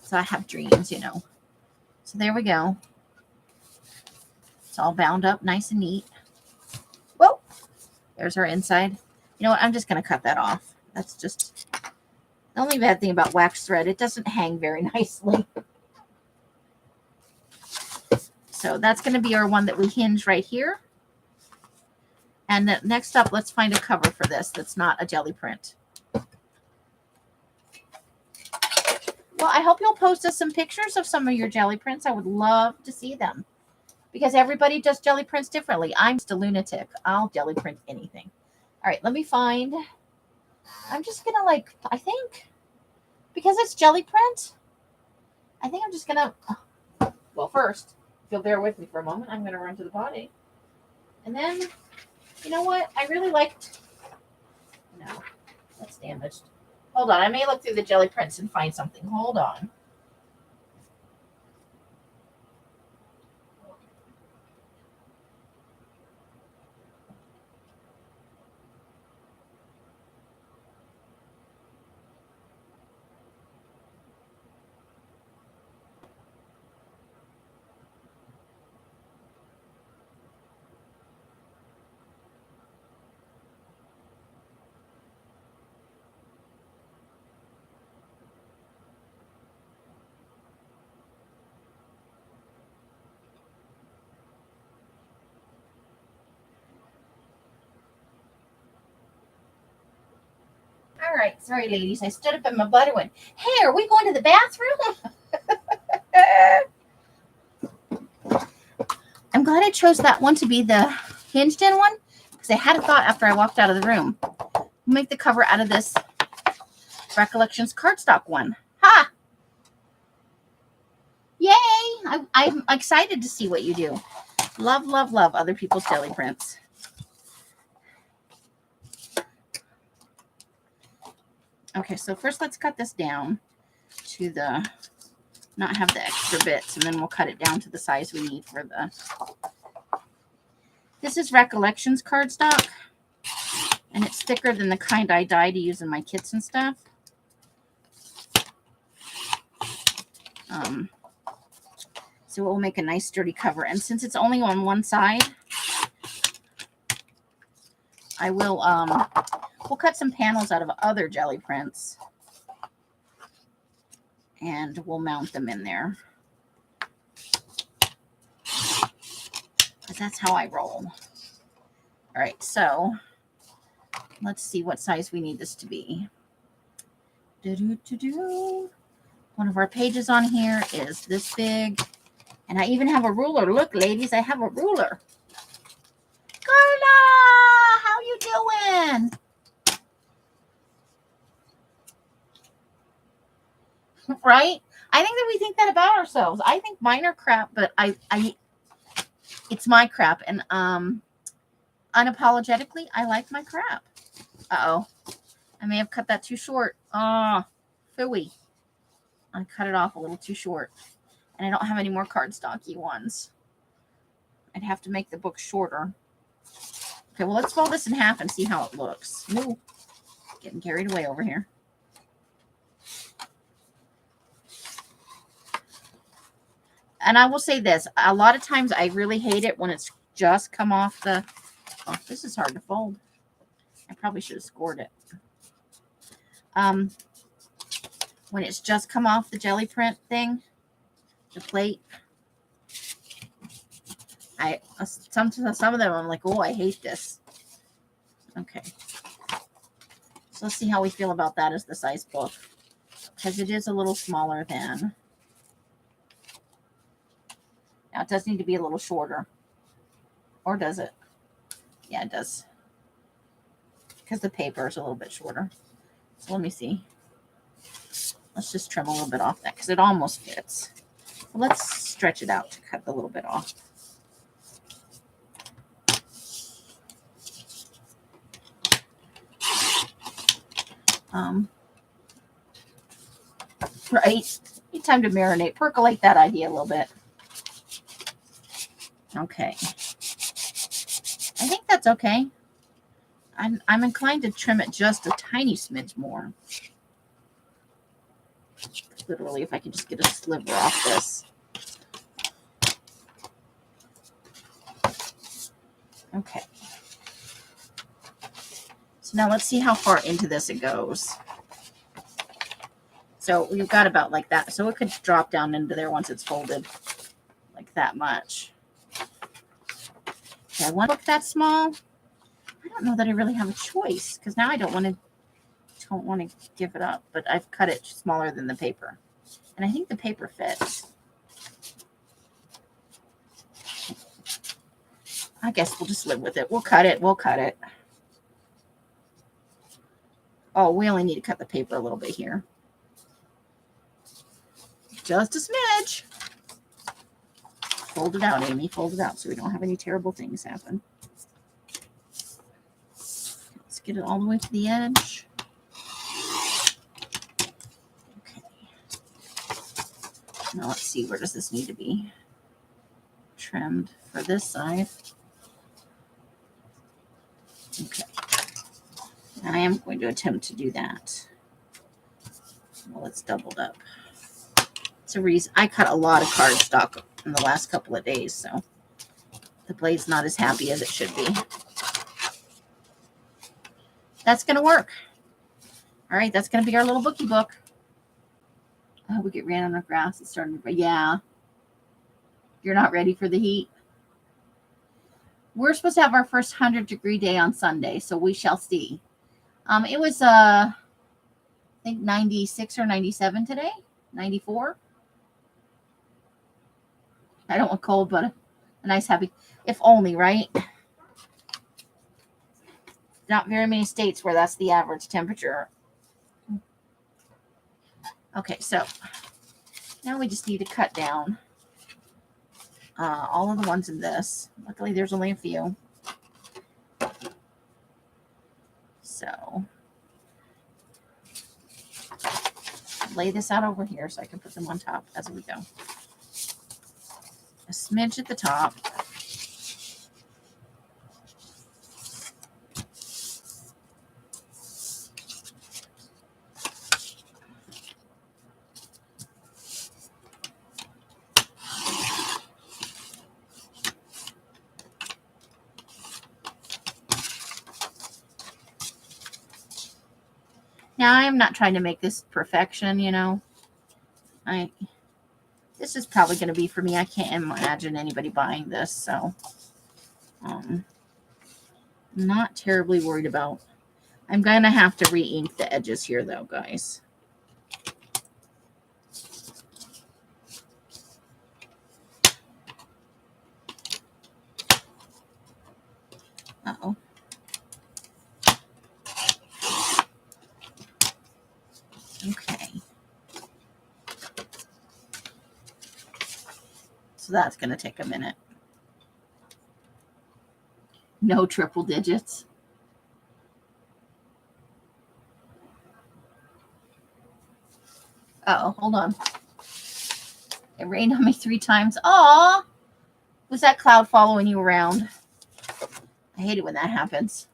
So I have dreams, So there we go. It's all bound up nice and neat. Whoa! There's our inside. You know what? I'm just going to cut that off. That's just the only bad thing about wax thread. It doesn't hang very nicely. So that's going to be our one that we hinge right here. And then next up, let's find a cover for this that's not a jelly print. Well, I hope you'll post us some pictures of some of your jelly prints. I would love to see them. Because everybody does jelly prints differently. I'm just a lunatic. I'll jelly print anything. All right, let me find. I'm just going to I think, because it's jelly print, I think I'm just going to, well, first, if you'll bear with me for a moment, I'm going to run to the potty. And then, you know what? I really liked, no, that's damaged. Hold on. I may look through the jelly prints and find something. Hold on. right. Sorry, ladies. I stood up in my butt and went, hey, are we going to the bathroom? I'm glad I chose that one to be the hinged in one because I had a thought after I walked out of the room. Make the cover out of this Recollections cardstock one. Ha! Yay! I'm excited to see what you do. Love, love, love other people's jelly prints. Okay, so first let's cut this down to the, not have the extra bits, and then we'll cut it down to the size we need for the, this is Recollections cardstock, and it's thicker than the kind I dye to use in my kits and stuff. So it will make a nice sturdy cover, and since it's only on one side, I will, we'll cut some panels out of other jelly prints, and we'll mount them in there. Because that's how I roll. All right, so let's see what size we need this to be. One of our pages on here is this big. And I even have a ruler. Look, ladies, I have a ruler. Carla, how you doing? Right? I think that we think that about ourselves. I think mine are crap, but it's my crap. And unapologetically, I like my crap. Uh-oh. I may have cut that too short. Oh, phooey. I cut it off a little too short. And I don't have any more cardstocky ones. I'd have to make the book shorter. Okay, well, let's fold this in half and see how it looks. Ooh, getting carried away over here. And I will say this. A lot of times I really hate it when it's just come off the... Oh, this is hard to fold. I probably should have scored it. When it's just come off the jelly print thing, the plate. Some of them I'm like, oh, I hate this. Okay. So let's see how we feel about that as the size book. Because it is a little smaller than. Now it does need to be a little shorter. Or does it? Yeah, it does. Because the paper is a little bit shorter. So let me see. Let's just trim a little bit off that because it almost fits. Let's stretch it out to cut a little bit off. Right? Need time to marinate. Percolate that idea a little bit. Okay. I think that's okay. I'm inclined to trim it just a tiny smidge more. Literally, if I can just get a sliver off this. Okay. So now let's see how far into this it goes. So we've got about like that. So it could drop down into there once it's folded like that much. Okay, I want a book that small. I don't know that I really have a choice because now I don't want to give it up, but I've cut it smaller than the paper. And I think the paper fits. I guess we'll just live with it. We'll cut it. We'll cut it. Oh, we only need to cut the paper a little bit here. Just a smidge. Fold it out, Amy. Fold it out so we don't have any terrible things happen. Let's get it all the way to the edge. Okay. Now let's see, where does this need to be trimmed for this side? Okay. I am going to attempt to do that. Well, it's doubled up. It's a reason I cut a lot of cardstock in the last couple of days, so the blade's not as happy as it should be. That's going to work. All right, that's going to be our little bookie book. Oh, we get ran on the grass. It's starting to, yeah. You're not ready for the heat. We're supposed to have our first 100-degree day on Sunday, so we shall see. It was think 96 or 97 today. 94. I don't want cold, but a nice happy. If only, right? Not very many states where that's the average temperature. Okay, so now we just need to cut down all of the ones in this. Luckily, there's only a few. So lay this out over here so I can put them on top as we go. A smidge at the top. Now, I'm not trying to make this perfection, you know. This is probably going to be for me. I can't imagine anybody buying this, so I'm not terribly worried about. I'm going to have to re-ink the edges here, though, guys. Uh-oh. Okay. So that's going to take a minute. No triple digits. Uh-oh, hold on. It rained on me 3 times. Aw! Was that cloud following you around? I hate it when that happens.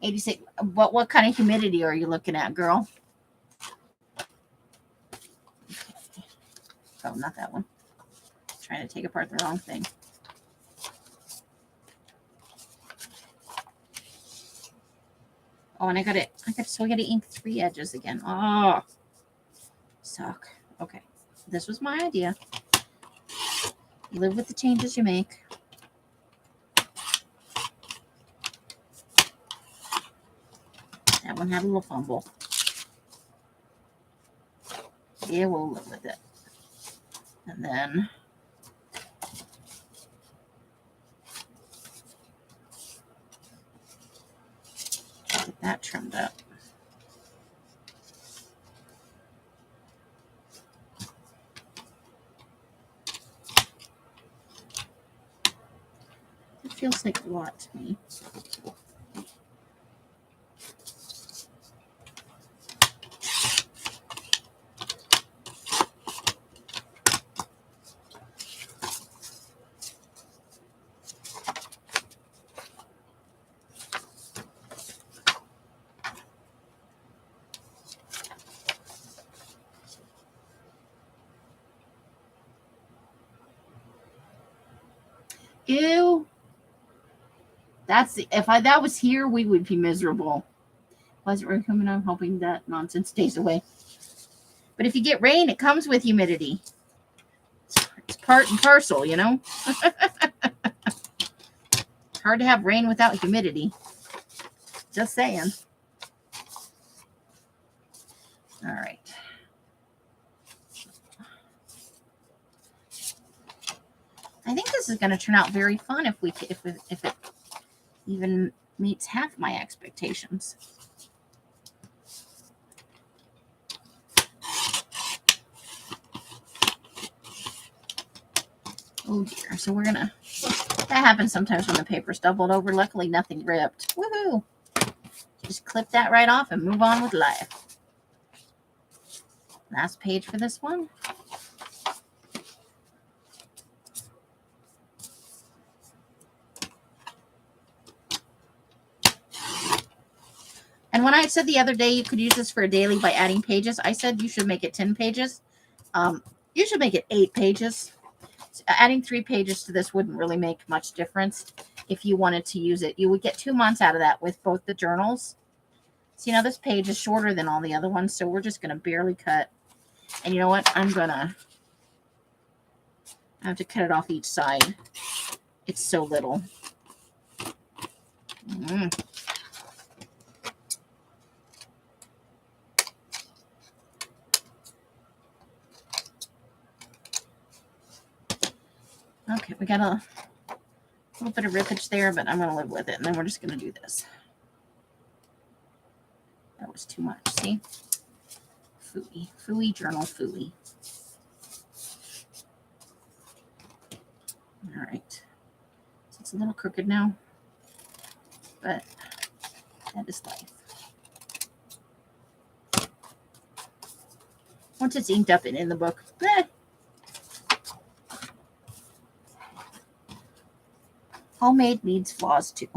$86. What kind of humidity are you looking at, girl? Oh, not that one. I'm trying to take apart the wrong thing. Oh, and I got to ink 3 edges again. Oh, suck. Okay, this was my idea. Live with the changes you make. That one had a little fumble. Yeah, we'll live with it. And then get that trimmed up. It feels like a lot to me. Ew. If that was here, we would be miserable. Pleasant rain coming. I'm hoping that nonsense stays away. But if you get rain, it comes with humidity. It's part and parcel, you know. It's hard to have rain without humidity. Just saying. All right. I think this is going to turn out very fun if it even meets half my expectations. Oh dear. So we're gonna. That happens sometimes when the paper's doubled over. Luckily, nothing ripped. Woohoo! Just clip that right off and move on with life. Last page for this one. And when I said the other day you could use this for a daily by adding pages, I said you should make it 10 pages. You should make it 8 pages. So adding 3 pages to this wouldn't really make much difference if you wanted to use it. You would get 2 months out of that with both the journals. So, you know, this page is shorter than all the other ones, so we're just going to barely cut. And you know what? I have to cut it off each side. It's so little. Okay, we got a little bit of rippage there, but I'm going to live with it. And then we're just going to do this. That was too much. See? Phooey. Phooey journal phooey. All right. So it's a little crooked now, but that is life. Once it's inked up and in the book, homemade needs flaws too.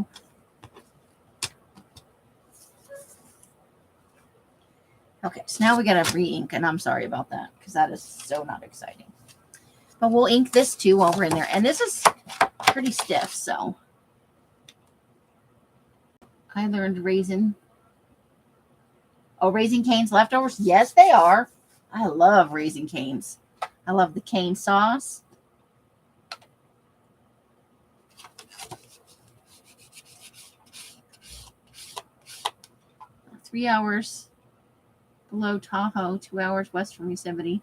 Okay, so now we got to re-ink, and I'm sorry about that because that is so not exciting. But we'll ink this too while we're in there. And this is pretty stiff, so. I learned Raising Cane's leftovers? Yes, they are. I love Raising Cane's. I love the cane sauce. Three hours below Tahoe, 2 hours west from Yosemite.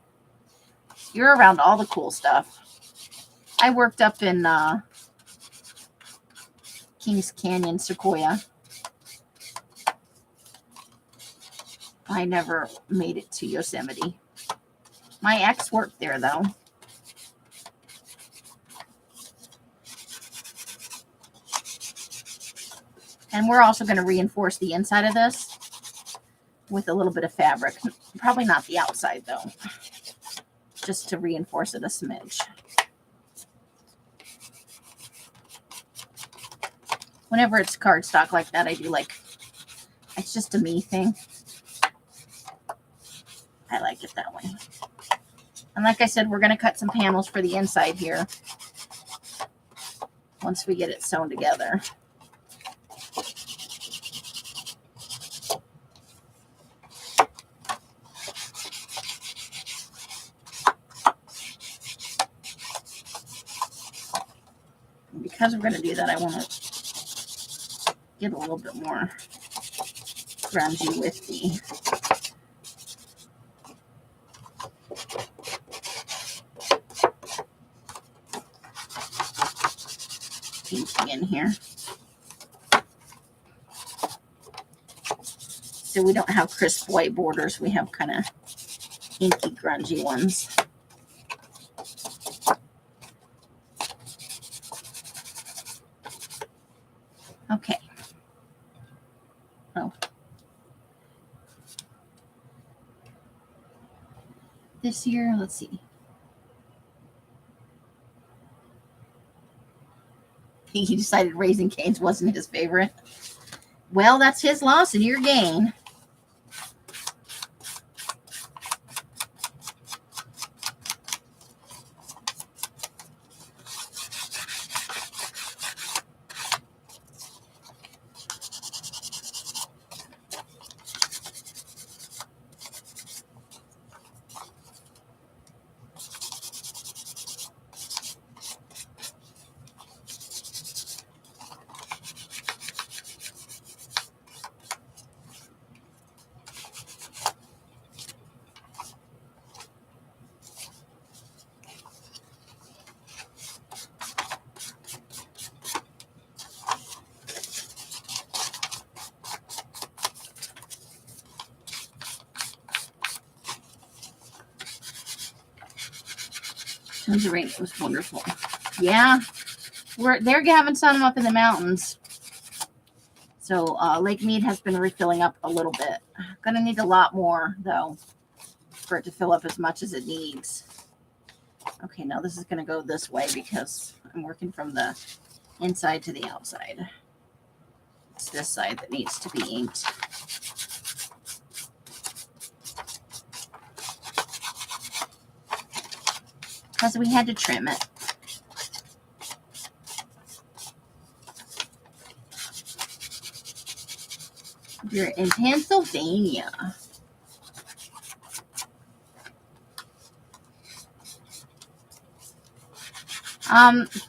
You're around all the cool stuff. I worked up in Kings Canyon, Sequoia. I never made it to Yosemite. My ex worked there, though. And we're also going to reinforce the inside of this with a little bit of fabric. Probably not the outside, though. Just to reinforce it a smidge. Whenever it's cardstock like that, I do like, it's just a me thing. I like it that way. And like I said, we're going to cut some panels for the inside here once we get it sewn together. And because we're going to do that, I want to get a little bit more grungy with the inking in here. So we don't have crisp white borders. We have kind of inky, grungy ones. Okay. Oh. This year, let's see. He decided Raising Cane's wasn't his favorite. Well, that's his loss and your gain. Tons of rain. It was wonderful. Yeah, they're having some up in the mountains. So Lake Mead has been refilling up a little bit. Gonna need a lot more though for it to fill up as much as it needs. Okay, now this is gonna go this way because I'm working from the inside to the outside. It's this side that needs to be inked. Because we had to trim it. You're in Pennsylvania.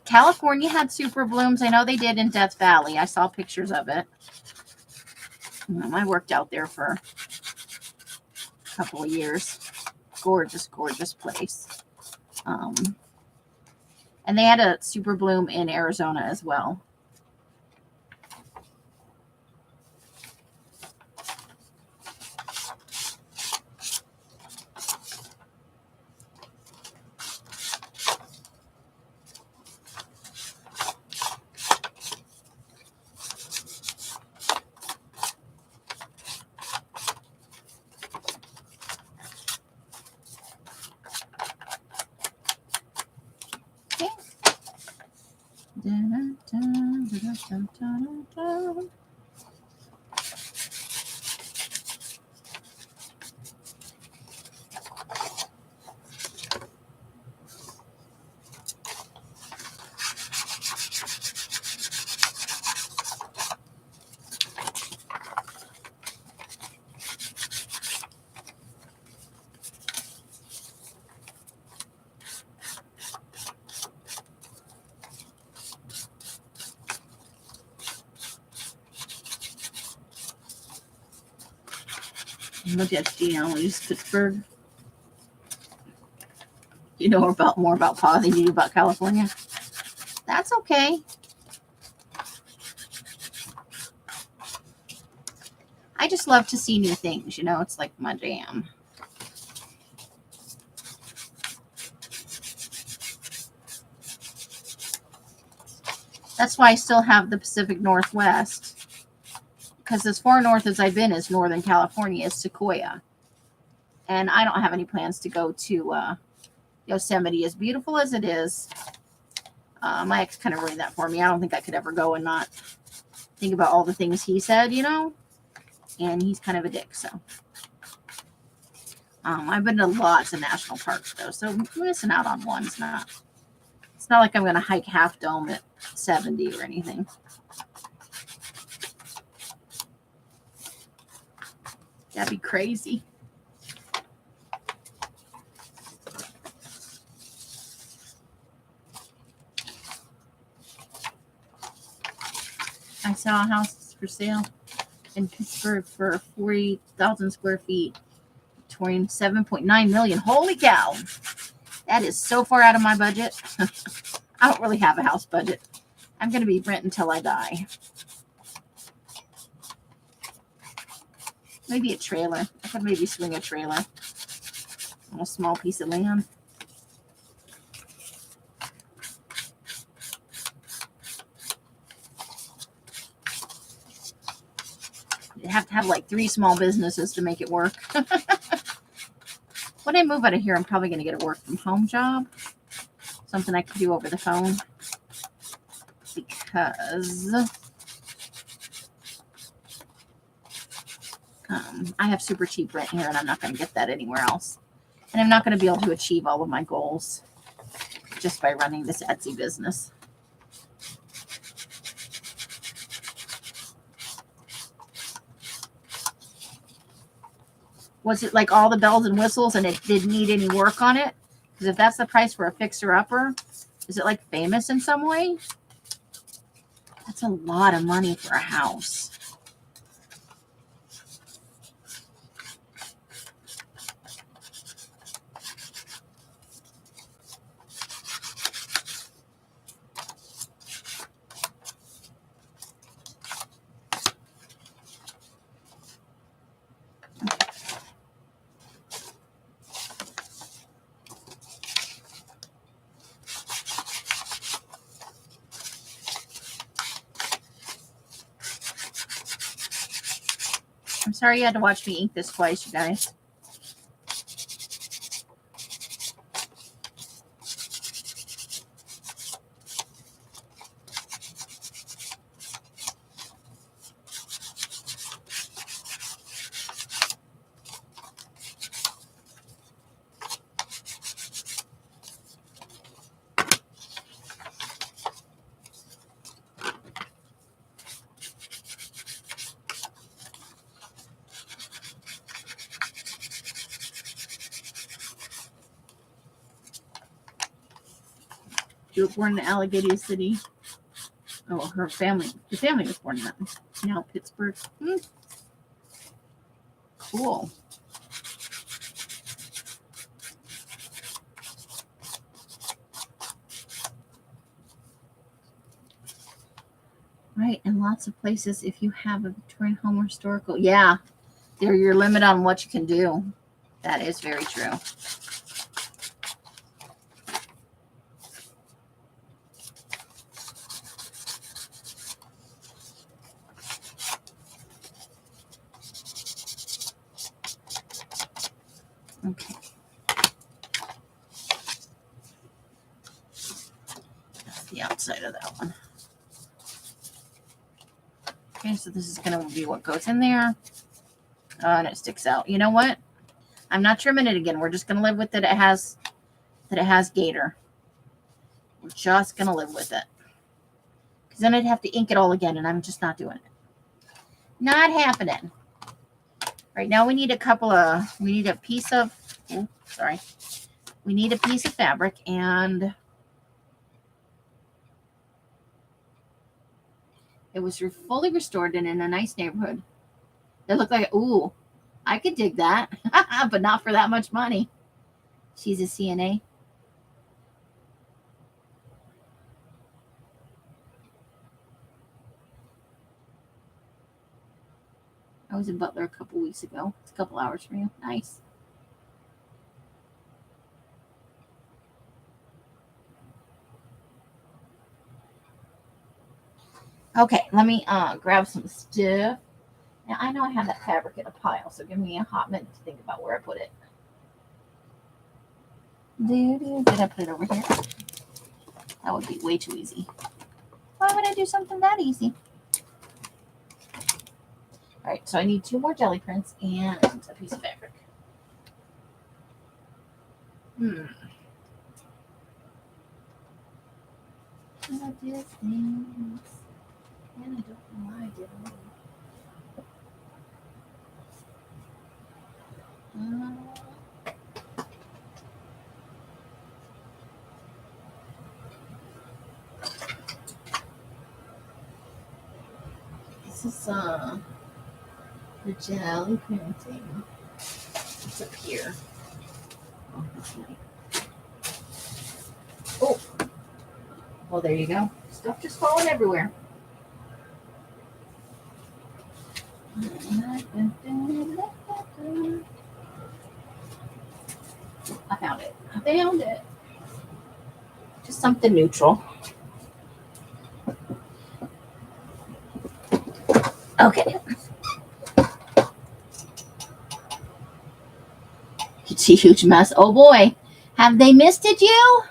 California had super blooms. I know they did in Death Valley. I saw pictures of it. I worked out there for a couple of years. Gorgeous, gorgeous place. And they had a super bloom in Arizona as well. Look at genealogies, Pittsburgh. You know more about Pa than you do about California. That's okay. I just love to see new things, you know, it's like my jam. That's why I still have the Pacific Northwest. Because as far north as I've been is Northern California, is Sequoia. And I don't have any plans to go to Yosemite. As beautiful as it is, my ex kind of ruined that for me. I don't think I could ever go and not think about all the things he said, you know. And he's kind of a dick, so. I've been to lots of national parks, though. So missing out on one is not. It's not like I'm going to hike Half Dome at 70 or anything. That'd be crazy. I saw a house for sale in Pittsburgh for 40,000 square feet, touring 7.9 million. Holy cow! That is so far out of my budget. I don't really have a house budget. I'm going to be rent until I die. Maybe a trailer. I could maybe swing a trailer on a small piece of land. You have to have like 3 small businesses to make it work. When I move out of here, I'm probably going to get a work from home job. Something I can do over the phone. Because I have super cheap rent here, and I'm not going to get that anywhere else. And I'm not going to be able to achieve all of my goals just by running this Etsy business. Was it like all the bells and whistles and it didn't need any work on it? Because if that's the price for a fixer-upper, is it like famous in some way? That's a lot of money for a house. I'm sorry you had to watch me ink this twice, you guys. You were born in Allegheny City. Oh, her family. The family was born in now Pittsburgh. Cool. Right, and lots of places, if you have a Victorian home or historical, yeah, they're your limit on what you can do. That is very true. Okay. That's the outside of that one. Okay, so this is going to be what goes in there. And it sticks out. You know what? I'm not trimming it again. We're just going to live with it. It has gator. We're just going to live with it. Because then I'd have to ink it all again, and I'm just not doing it. Not happening. Right now we need a piece of, we need a piece of fabric, and it was fully restored and in a nice neighborhood. It looked like, ooh, I could dig that, but not for that much money. She's a CNA. I was in Butler a couple weeks ago. It's a couple hours from you. Nice. Okay, let me grab some stuff. Now, I know I have that fabric in a pile, so give me a hot minute to think about where I put it. Did I put it over here? That would be way too easy. Why would I do something that easy? All right, so I need 2 more jelly prints and a piece of fabric. I did things, and I don't know why I did them. This is the jelly printing. It's up here. Oh, that's nice. Oh, well, there you go. Stuff just falling everywhere. I found it. Just something neutral. Okay. It's a huge mess. Oh boy. Have they missed it, you?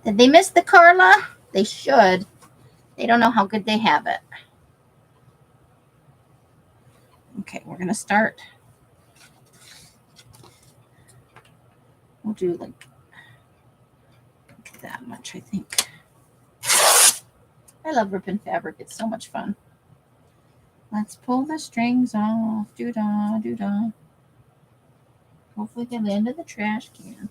Did they miss the Carla? They should. They don't know how good they have it. Okay, we're going to start. We'll do like that much, I think. I love ripping fabric. It's so much fun. Let's pull the strings off. Doo-dah, doo-dah. Hopefully they land in the trash can.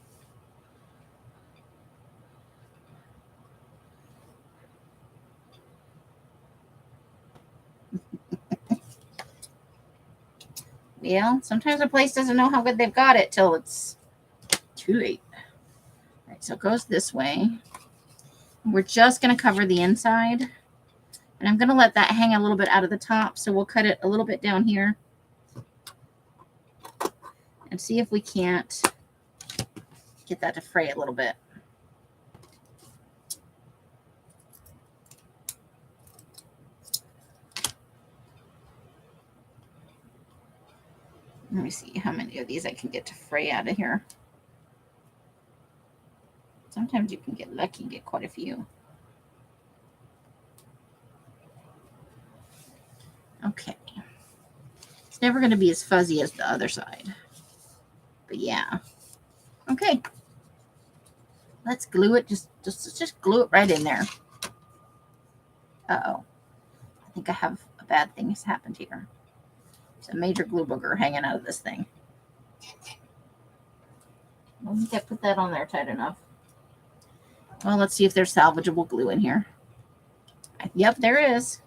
Well, sometimes a place doesn't know how good they've got it till it's too late. All right, so it goes this way. We're just going to cover the inside. And I'm going to let that hang a little bit out of the top. So we'll cut it a little bit down here. And see if we can't get that to fray a little bit. Let me see how many of these I can get to fray out of here. Sometimes you can get lucky and get quite a few. Okay. It's never going to be as fuzzy as the other side. But yeah. Okay. Let's glue it. Just glue it right in there. Uh-oh. I think I have a bad thing has happened here. There's a major glue booger hanging out of this thing. I don't think I put that on there tight enough. Well, let's see if there's salvageable glue in here. Yep, there is.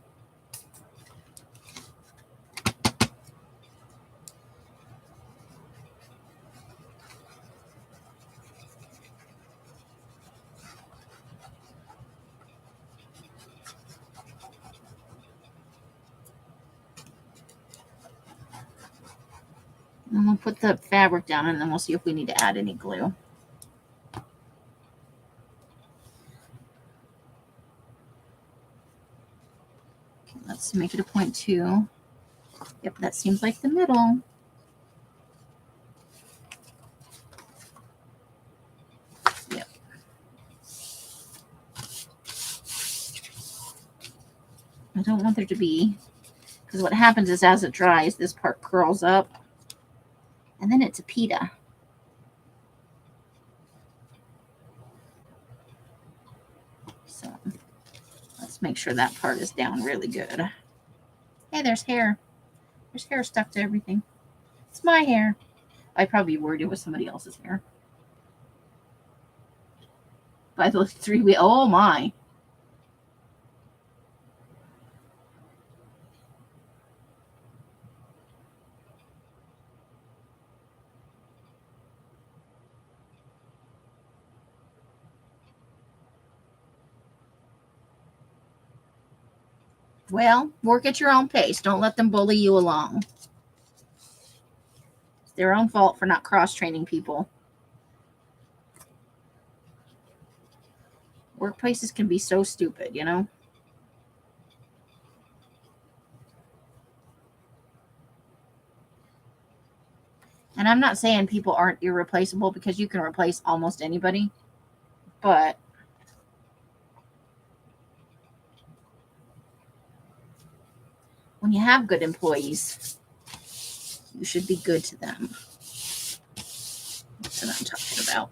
And we'll put the fabric down and then we'll see if we need to add any glue. Okay, let's make it a 0.2. Yep, that seems like the middle. Yep. I don't want there to be, because what happens is as it dries, this part curls up, and then it's a pita. So let's make sure that part is down really good. Hey, there's hair. There's hair stuck to everything. It's my hair. I'd probably be worried it was somebody else's hair. By the 3 weeks. Oh my. Well, work at your own pace. Don't let them bully you along. It's their own fault for not cross-training people. Workplaces can be so stupid, you know? And I'm not saying people aren't irreplaceable, because you can replace almost anybody. But when you have good employees, you should be good to them. That's what I'm talking about.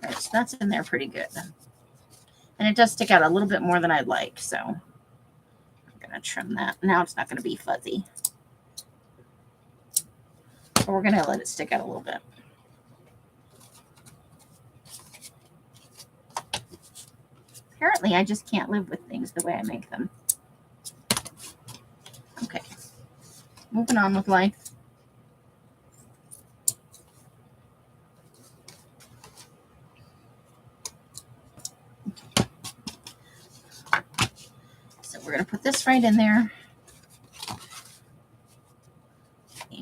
All right, so that's in there pretty good. And it does stick out a little bit more than I'd like, so I'm going to trim that. Now it's not going to be fuzzy. But we're going to let it stick out a little bit. Apparently, I just can't live with things the way I make them. Okay. Moving on with life. So we're going to put this right in there.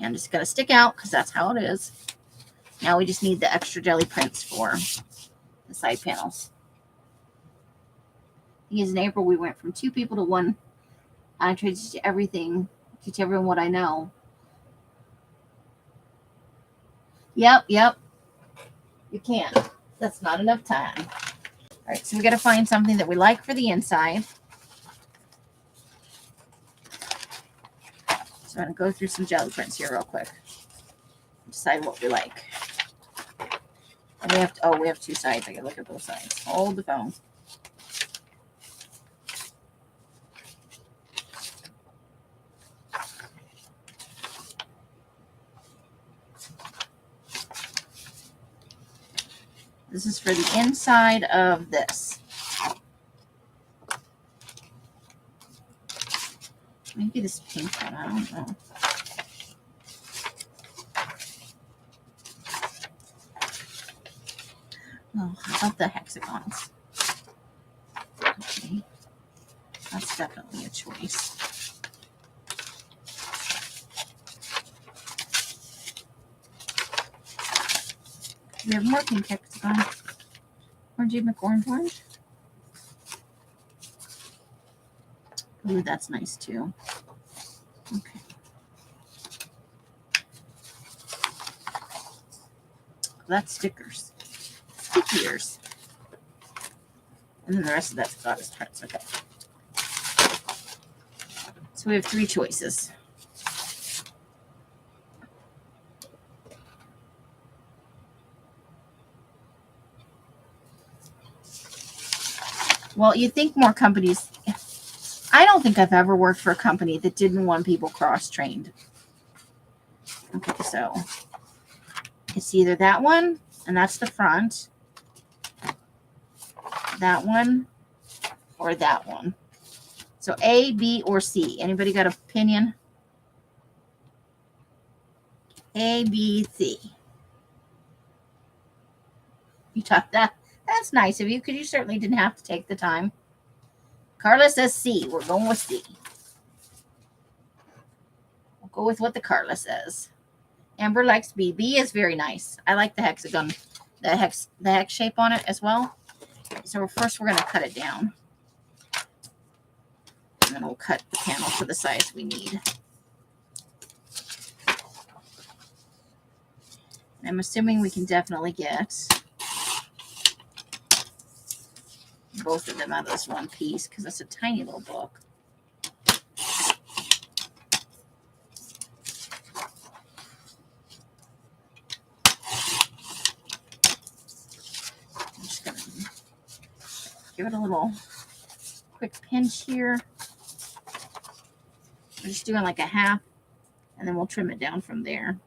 And it's going to stick out because that's how it is. Now we just need the extra jelly prints for the side panels. Because in April we went from 2 people to 1. I tried to teach everyone what I know. Yep. You can't. That's not enough time. All right, so we got to find something that we like for the inside. So I'm going to go through some jelly prints here real quick. Decide what we like. And we have to, we have 2 sides. I got to look at both sides. Hold the phone. This is for the inside of this. Maybe this pink one, I don't know. Oh, how about the hexagons? Okay. That's definitely a choice. We have more pink hexagons. Orangey McOrange. Ooh, that's nice too. Okay. That's stickers. Stickiers. And then the rest of that's goddess prints. Okay. So we have 3 choices. Well, you think more companies... I don't think I've ever worked for a company that didn't want people cross-trained. Okay, so It's either that one, and that's the front, that one, or that one. So A, B, or C. Anybody got an opinion? A, B, C. You talked that. That's nice of you, because you certainly didn't have to take the time. Carla says C. We're going with C. We'll go with what the Carla says. Amber likes B. B is very nice. I like the hexagon, the hex shape on it as well. So first we're going to cut it down. And then we'll cut the panel to the size we need. And I'm assuming we can definitely get both of them out of this one piece because it's a tiny little book. I'm just going to give it a little quick pinch here. We're just doing like a half, and then we'll trim it down from there.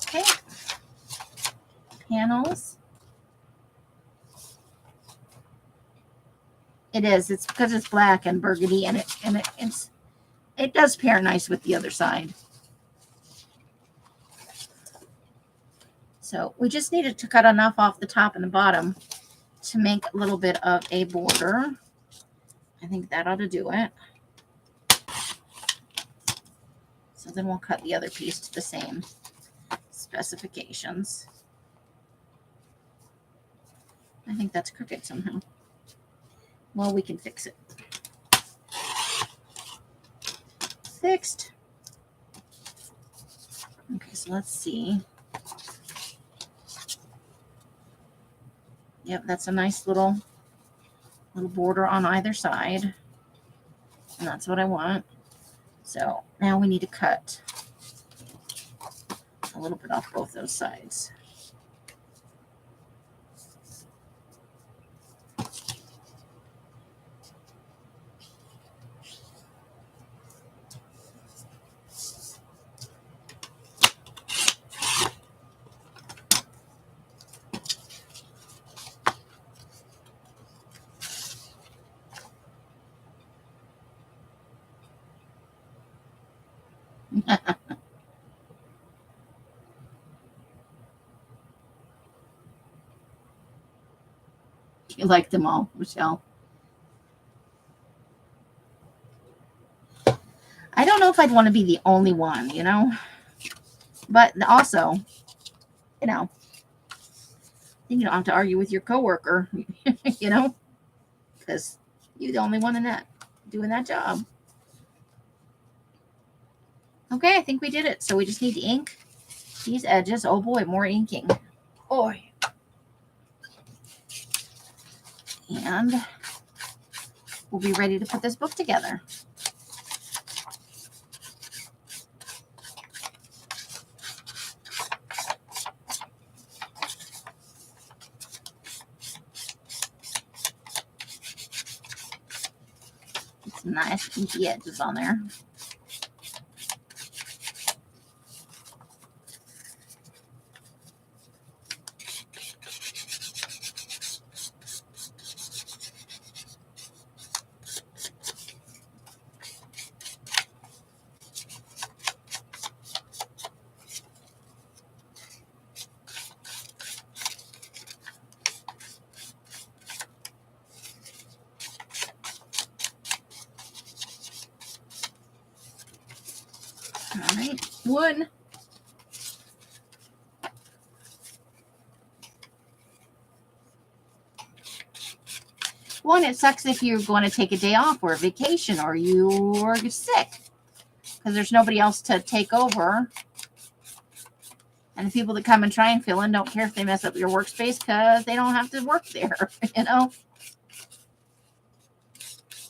Okay. Panels. It is. It's because it's black and burgundy, and it does pair nice with the other side. So we just needed to cut enough off the top and the bottom to make a little bit of a border. I think that ought to do it. So then we'll cut the other piece to the same specifications. I think that's crooked somehow. Well, we can fix it. Fixed. Okay, so let's see. Yep, that's a nice little border on either side. And that's what I want. So now we need to cut a little bit off both those sides. You like them all, Michelle. I don't know if I'd want to be the only one, you know, but also, you know, you don't have to argue with your coworker, you know, because you're the only one in that doing that job. Okay, I think we did it. So we just need to ink these edges. Oh boy, more inking. Boy. And we'll be ready to put this book together. It's nice inky edges on there. All right, one. One, it sucks if you're going to take a day off or a vacation or you're sick because there's nobody else to take over. And the people that come and try and fill in don't care if they mess up your workspace because they don't have to work there, you know.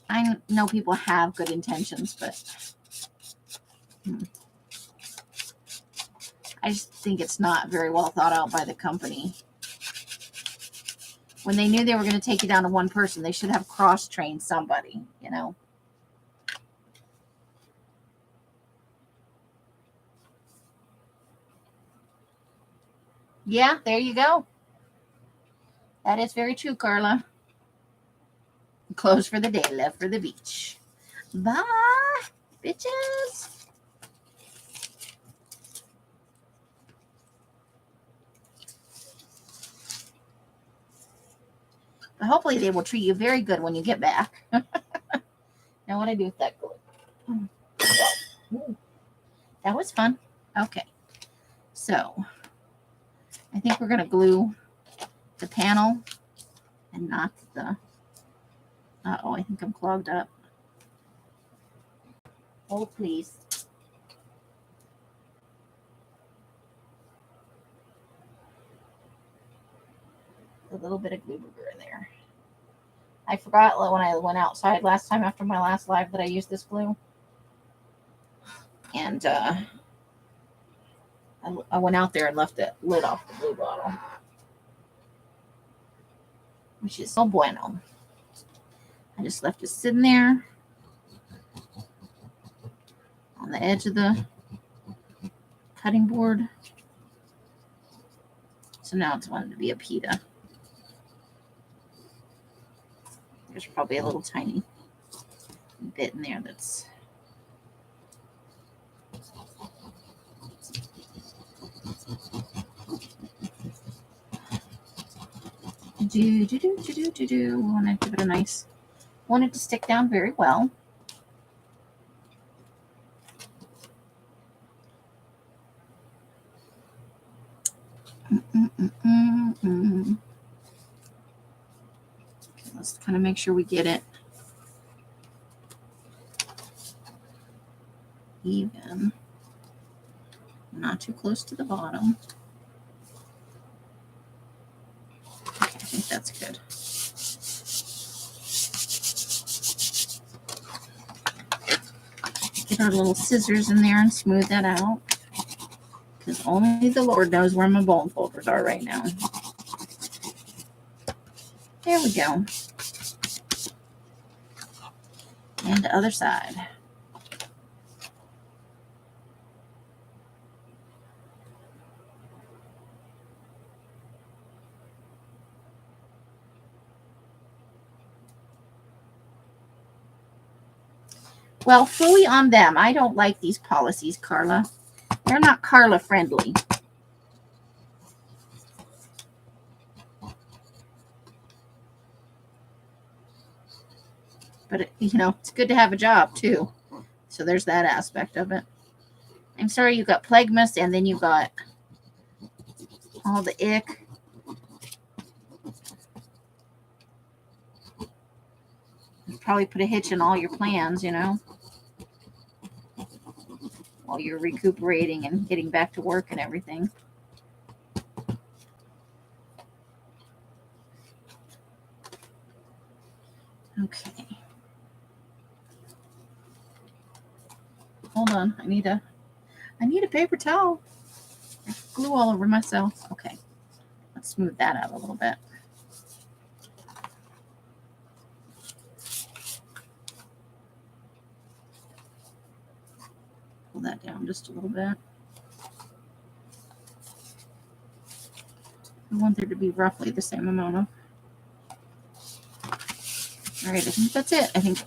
I know people have good intentions, but I just think it's not very well thought out by the company. When they knew they were going to take you down to one person, they should have cross-trained somebody, you know. Yeah, there you go. That is very true, Carla. Closed for the day, left for the beach. Bye, bitches. But hopefully they will treat you very good when you get back. Now what do I do with that glue? That was fun. Okay. So I think we're going to glue the panel and not the... Uh-oh, I think I'm clogged up. Oh, please. A little bit of glue booger in there. I forgot when I went outside last time after my last live that I used this glue. And I went out there and left the lid off the glue bottle, which is so bueno. I just left it sitting there on the edge of the cutting board. So now it's wanting to be a pita. There's probably a little tiny bit in there that's... Want to give it a nice... Want it to stick down very well. Okay, let's kind of make sure we get it even. Not too close to the bottom. Okay, I think that's good. Get our little scissors in there and smooth that out, because only the Lord knows where my bone folders are right now. There we go. And the other side. Well, fully on them. I don't like these policies, Carla. They're not Carla friendly. But, you know, it's good to have a job, too. So there's that aspect of it. I'm sorry you got Plegmus, and then you got all the ick. Probably put a hitch in all your plans, you know, while you're recuperating and getting back to work and everything. Okay. Hold on. I need a paper towel. I glue all over myself. Okay. Let's smooth that out a little bit. Pull that down just a little bit. I want there to be roughly the same amount of... All right, I think that's it. I think...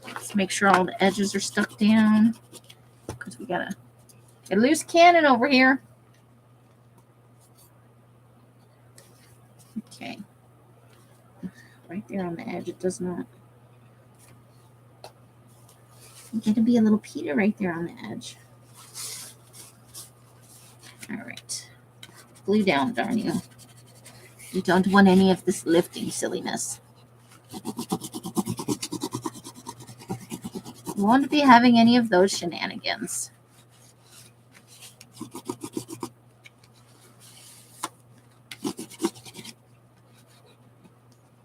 Let's make sure all the edges are stuck down, because we got a loose cannon over here. Okay. Right there on the edge, it does not... It's going to be a little pita right there on the edge. All right. Glue down, darn you. You don't want any of this lifting silliness. You won't be having any of those shenanigans.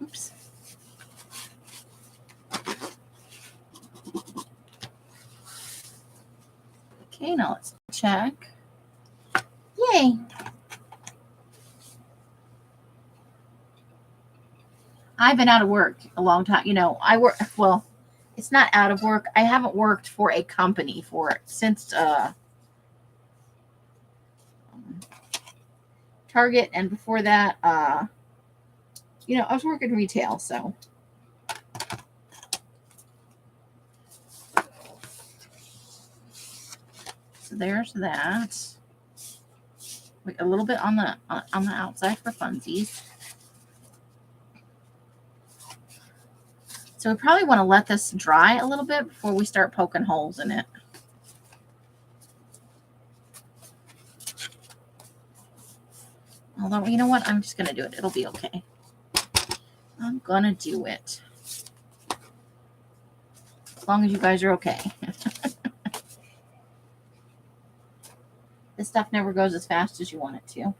Oops. Okay, now let's check. Yay. I've been out of work a long time. You know, I work, well, it's not out of work. I haven't worked for a company since Target, and before that, you know, I was working retail, so. So there's that. A little bit on the outside for funsies. So we probably want to let this dry a little bit before we start poking holes in it. Although, you know what? I'm just going to do it. It'll be okay. I'm going to do it. As long as you guys are okay. This stuff never goes as fast as you want it to.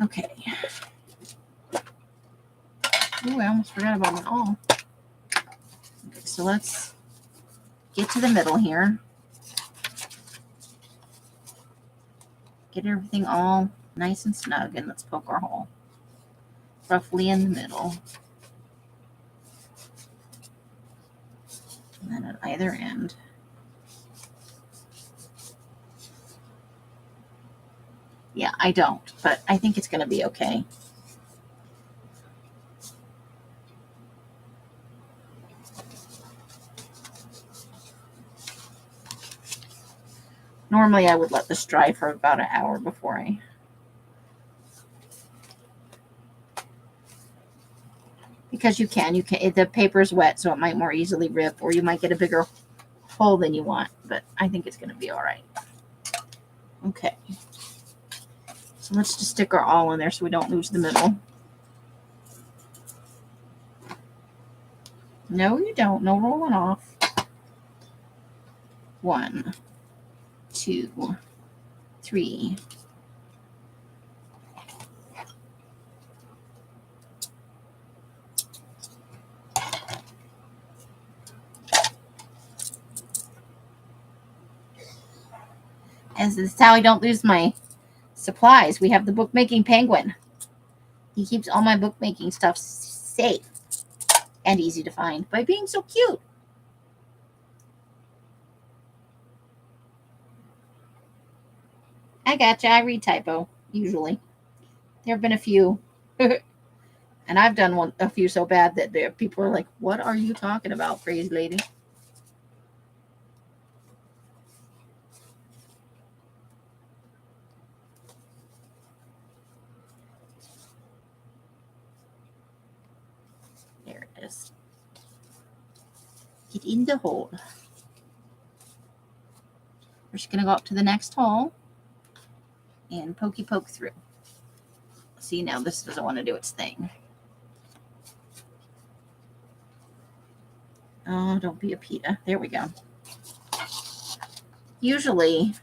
Okay. Ooh, I almost forgot about my all. Okay, so let's get to the middle here. Get everything all nice and snug, and let's poke our hole. Roughly in the middle. And then at either end. Yeah, I don't, but I think it's going to be okay. Normally I would let this dry for about an hour before I... Because you can, the paper is wet, so it might more easily rip, or you might get a bigger hole than you want, but I think it's going to be all right. Okay. So let's just stick our awl in there so we don't lose the middle. No, you don't. No rolling off. 1, 2, 3. As this is how I don't lose my supplies. We have the bookmaking penguin. He keeps all my bookmaking stuff safe and easy to find by being so cute. I gotcha. I read typo, usually. There have been a few. And I've done a few so bad that people are like, what are you talking about, crazy lady? There it is. Get in the hole. We're just going to go up to the next hole and pokey poke through. See, now this doesn't want to do its thing. Oh, don't be a PETA. There we go. Usually,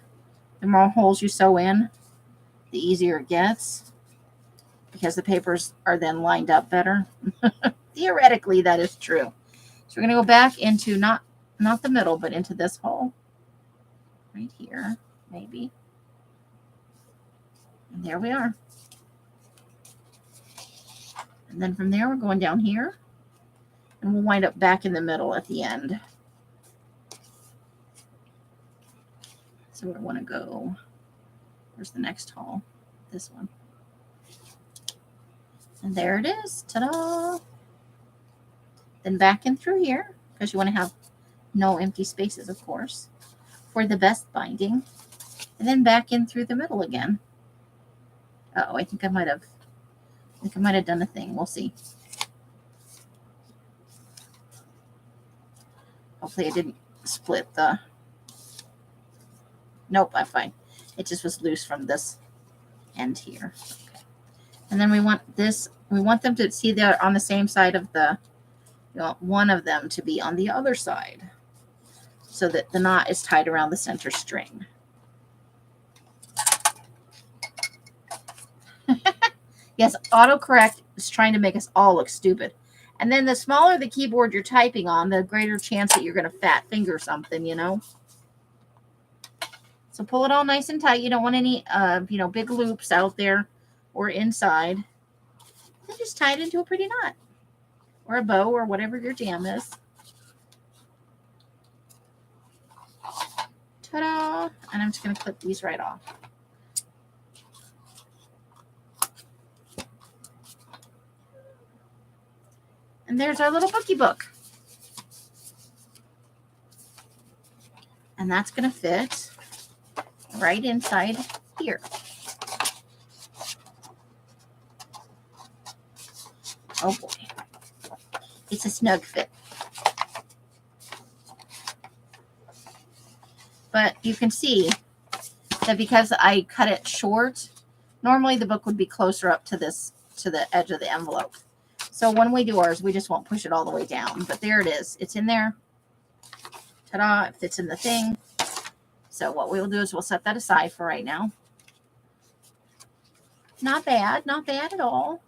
the more holes you sew in, the easier it gets, because the papers are then lined up better. Theoretically, that is true. So we're going to go back into not the middle, but into this hole. Right here, maybe. And there we are. And then from there, we're going down here. And we'll wind up back in the middle at the end. So we want to go, where's the next hole? This one. And there it is. Ta-da! Then back in through here, because you want to have no empty spaces, of course, for the best binding. And then back in through the middle again. Uh-oh, I think I might have done a thing. We'll see. Hopefully I didn't split the... Nope, I'm fine. It just was loose from this end here. Okay. And then we want them to see they're on the same side of the, you want one of them to be on the other side so that the knot is tied around the center string. Yes, autocorrect is trying to make us all look stupid. And then the smaller the keyboard you're typing on, the greater chance that you're going to fat finger something, you know? So pull it all nice and tight. You don't want any, big loops out there or inside. And just tie it into a pretty knot or a bow or whatever your jam is. Ta-da! And I'm just going to clip these right off. And there's our little bookie book. And that's going to fit right inside here. Oh boy. It's a snug fit. But you can see that because I cut it short, normally the book would be closer up to the edge of the envelope. So when we do ours, we just won't push it all the way down. But there it is. It's in there. Ta-da! It fits in the thing. So what we'll do is we'll set that aside for right now. Not bad. Not bad at all.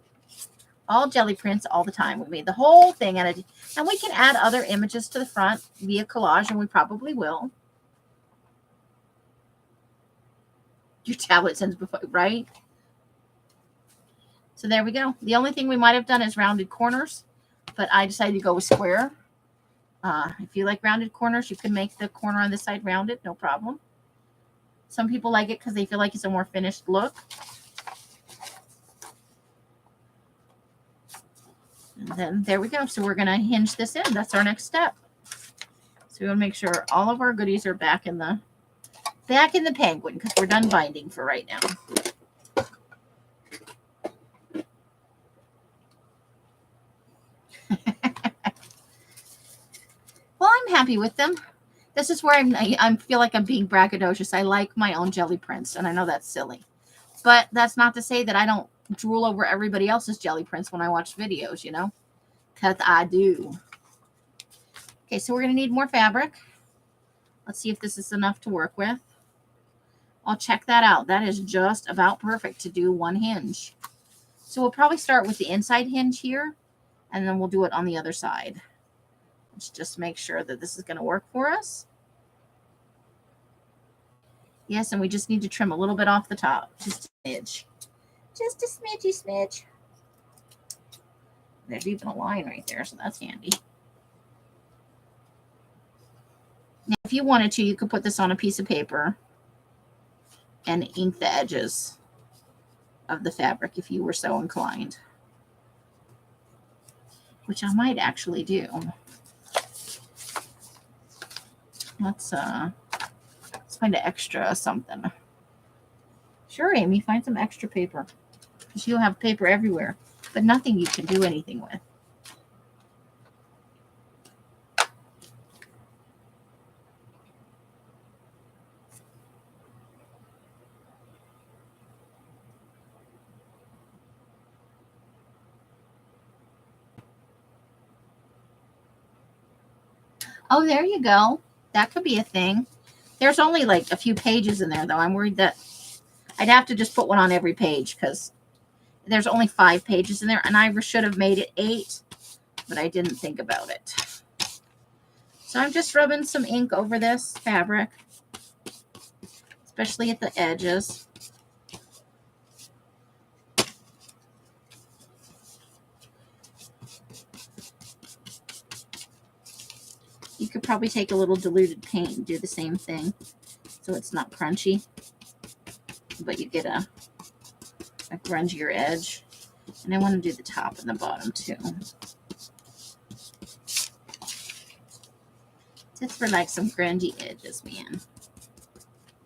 All jelly prints all the time. We made the whole thing. And we can add other images to the front via collage, and we probably will. Your tablet sends before, right? So there we go. The only thing we might have done is rounded corners, but I decided to go with square. If you like rounded corners, you can make the corner on this side rounded, no problem. Some people like it because they feel like it's a more finished look. And then there we go. So we're going to hinge this in. That's our next step. So we want to make sure all of our goodies are back in the penguin because we're done binding for right now. Well, I'm happy with them. This is where I feel like I'm being braggadocious. I like my own jelly prints, and I know that's silly. But that's not to say that I don't drool over everybody else's jelly prints when I watch videos, because I do. Okay, so we're going to need more fabric. Let's see if this is enough to work with. I'll check that out. That is just about perfect to do one hinge. So we'll probably start with the inside hinge here, and then we'll do it on the other side. Let's just make sure that this is going to work for us. Yes, and we just need to trim a little bit off the top. Just a smidge. Just a smidgy. There's even a line right there, so that's handy. Now, if you wanted to, you could put this on a piece of paper and ink the edges of the fabric if you were so inclined, which I might actually do. Let's find an extra something. Sure, Amy, find some extra paper, because you'll have paper everywhere, but nothing you can do anything with. Oh, there you go. That could be a thing. There's only like a few pages in there, though. I'm worried that I'd have to just put one on every page because there's only 5 pages in there, and I should have made it 8, but I didn't think about it. So I'm just rubbing some ink over this fabric, especially at the edges. You could probably take a little diluted paint and do the same thing so it's not crunchy, but you get a grungier edge. And I want to do the top and the bottom too. Just for like some grungy edges, man.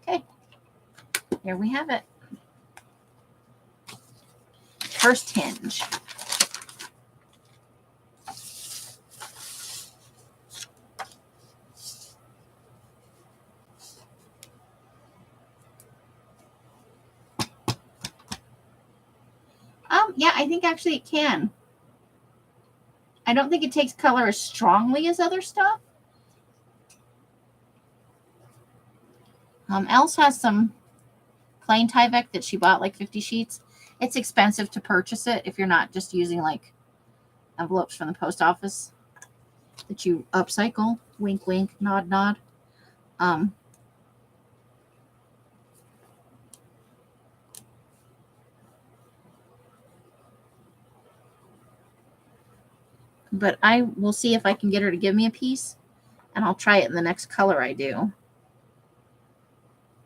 Okay, here we have it. First hinge. Yeah, I think actually it can. I don't think it takes color as strongly as other stuff. Else has some plain Tyvek that she bought, like 50 sheets. It's expensive to purchase it if you're not just using like envelopes from the post office that you upcycle. Wink, wink, nod, nod. but I will see if I can get her to give me a piece, and I'll try it in the next color I do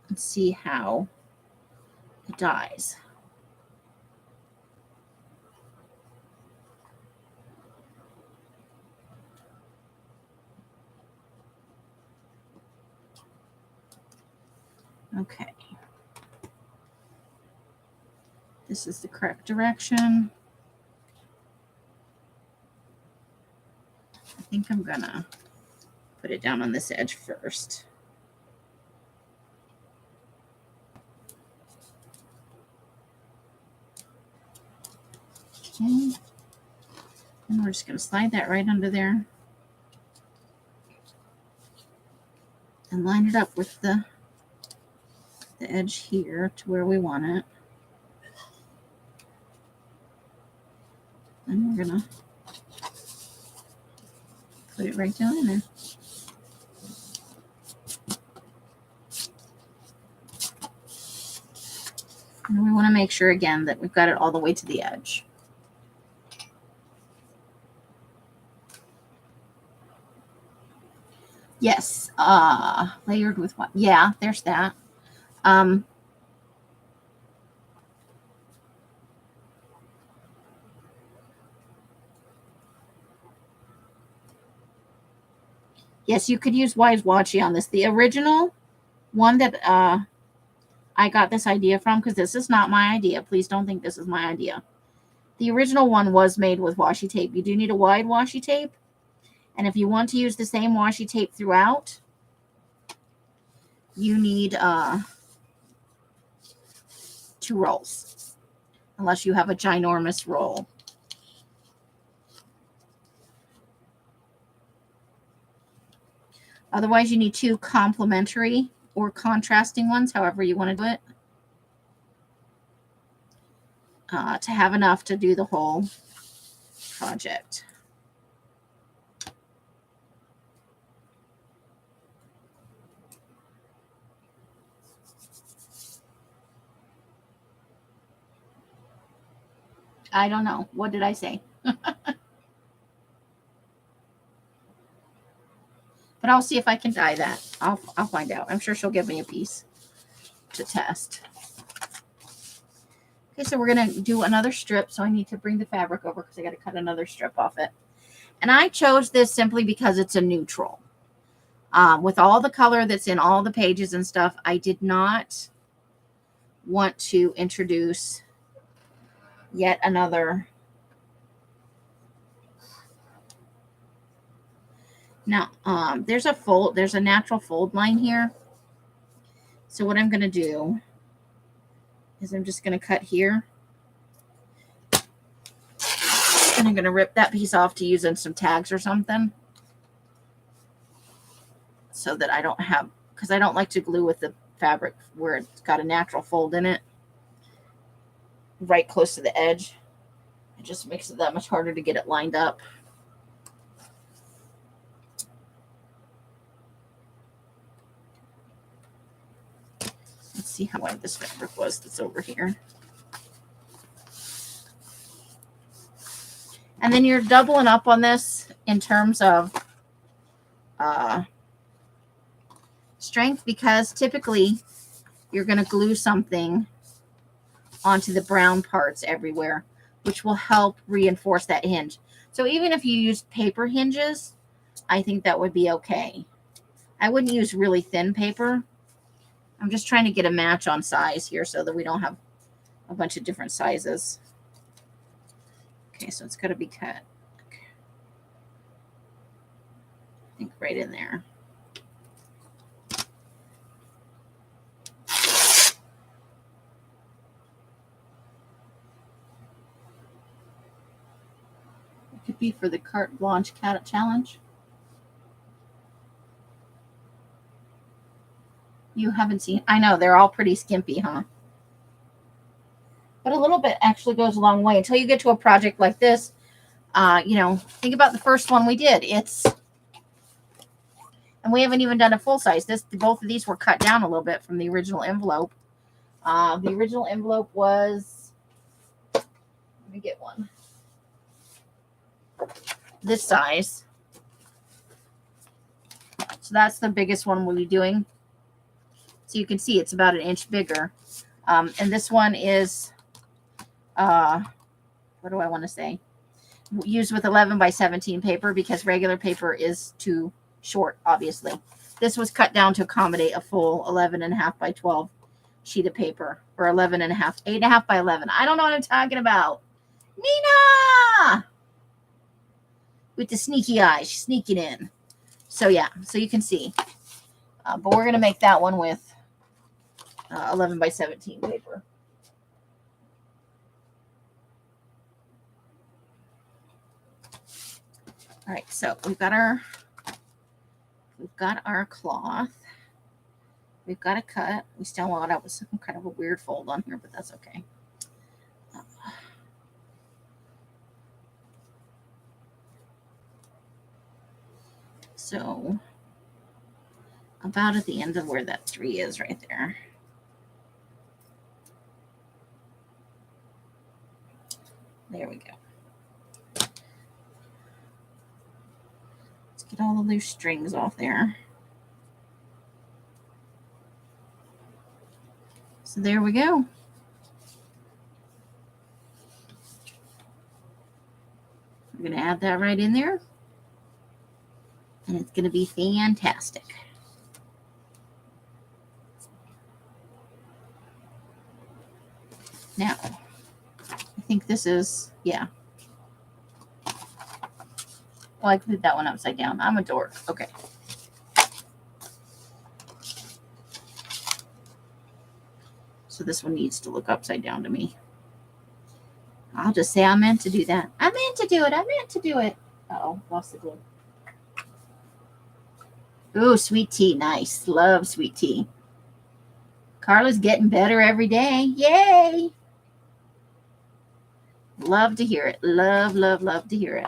and see how it dies. Okay. This is the correct direction. I think I'm gonna put it down on this edge first. Okay. And we're just gonna slide that right under there and line it up with the edge here to where we want it. And we're gonna put it right down in there. And we want to make sure again that we've got it all the way to the edge. Yes, layered with what? Yeah, there's that. Yes, you could use Wise Watchy on this. The original one that I got this idea from, because this is not my idea. Please don't think this is my idea. The original one was made with washi tape. You do need a wide washi tape. And if you want to use the same washi tape throughout, you need 2 rolls. Unless you have a ginormous roll. Otherwise, you need 2 complementary or contrasting ones, however you want to do it, to have enough to do the whole project. I don't know. What did I say? But I'll see if I can dye that. I'll find out. I'm sure she'll give me a piece to test. Okay, so we're going to do another strip. So I need to bring the fabric over because I got to cut another strip off it. And I chose this simply because it's a neutral. With all the color that's in all the pages and stuff, I did not want to introduce yet another. Now, there's a natural fold line here. So what I'm going to do is I'm just going to cut here. And I'm going to rip that piece off to use in some tags or something. So that I don't have, because I don't like to glue with the fabric where it's got a natural fold in it. Right close to the edge. It just makes it that much harder to get it lined up. Let's see how wide this fabric was that's over here. And then you're doubling up on this in terms of strength, because typically you're going to glue something onto the brown parts everywhere, which will help reinforce that hinge. So even if you use paper hinges, I think that would be okay. I wouldn't use really thin paper. I'm just trying to get a match on size here so that we don't have a bunch of different sizes. Okay, so it's got to be cut. Okay. I think right in there. It could be for the carte blanche cat challenge. You haven't seen, I know, they're all pretty skimpy, huh? But a little bit actually goes a long way until you get to a project like this. You know, think about the first one we did. And we haven't even done a full size. Both of these were cut down a little bit from the original envelope. The original envelope was, let me get one. this size. So that's the biggest one we'll be doing. So you can see it's about an inch bigger. And this one is, what do I want to say? Used with 11 by 17 paper because regular paper is too short, obviously. This was cut down to accommodate a full 11.5 by 12 sheet of paper, or 11.5, 8.5 by 11. I don't know what I'm talking about. Nina! With the sneaky eyes, she's sneaking in. So yeah, so you can see. But we're going to make that one with 11 by 17 paper. All right, so we've got our cloth. We've got a cut. We still want out with some kind of a weird fold on here, but that's okay. So about at the end of where that 3 is right there. There we go. Let's get all the loose strings off there. So there we go. We're going to add that right in there. And it's going to be fantastic. Now, I think this is, yeah. Oh, I put that one upside down. I'm a dork. Okay. So this one needs to look upside down to me. I'll just say I meant to do that. I meant to do it. I meant to do it. Uh-oh, lost the glue. Ooh, sweet tea. Nice. Love sweet tea. Carla's getting better every day. Yay! Love to hear it. Love, love, love to hear it.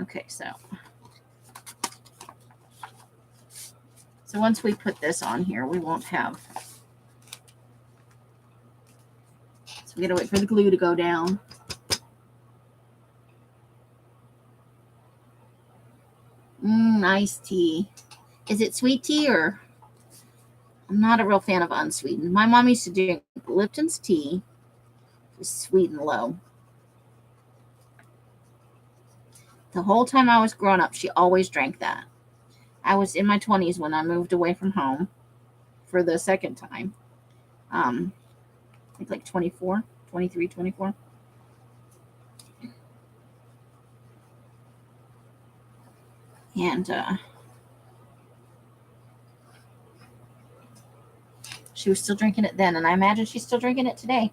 Okay, so once we put this on here, we won't have. So we gotta wait for the glue to go down. Iced tea. Is it sweet tea or? I'm not a real fan of unsweetened. My mom used to drink Lipton's tea. It was sweet and low. The whole time I was growing up, she always drank that. I was in my 20s when I moved away from home for the second time. I think like 24, 23, 24. And she was still drinking it then, and I imagine she's still drinking it today.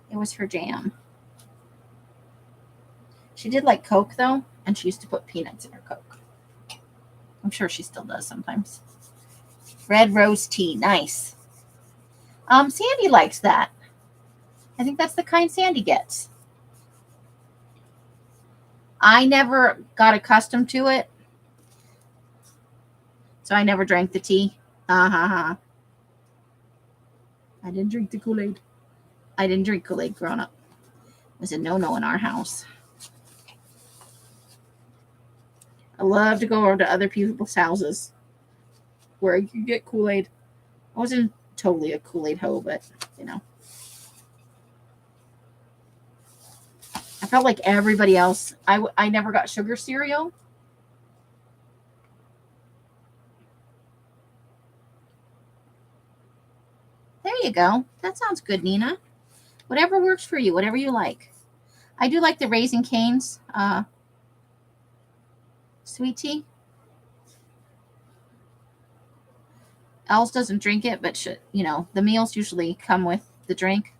It was her jam. She did like Coke, though, and she used to put peanuts in her Coke. I'm sure she still does sometimes. Red rose tea. Nice. Sandy likes that. I think that's the kind Sandy gets. I never got accustomed to it, so I never drank the tea. I didn't drink the Kool-Aid. I didn't drink Kool-Aid growing up. It was a no-no in our house. I love to go over to other people's houses where you can get Kool-Aid. I wasn't totally a Kool-Aid hoe, but, you know. I felt like everybody else. I never got sugar cereal. There you go. That sounds good, Nina. Whatever works for you, whatever you like. I do like the Raising Cane's sweet tea. Els doesn't drink it, but the meals usually come with the drink.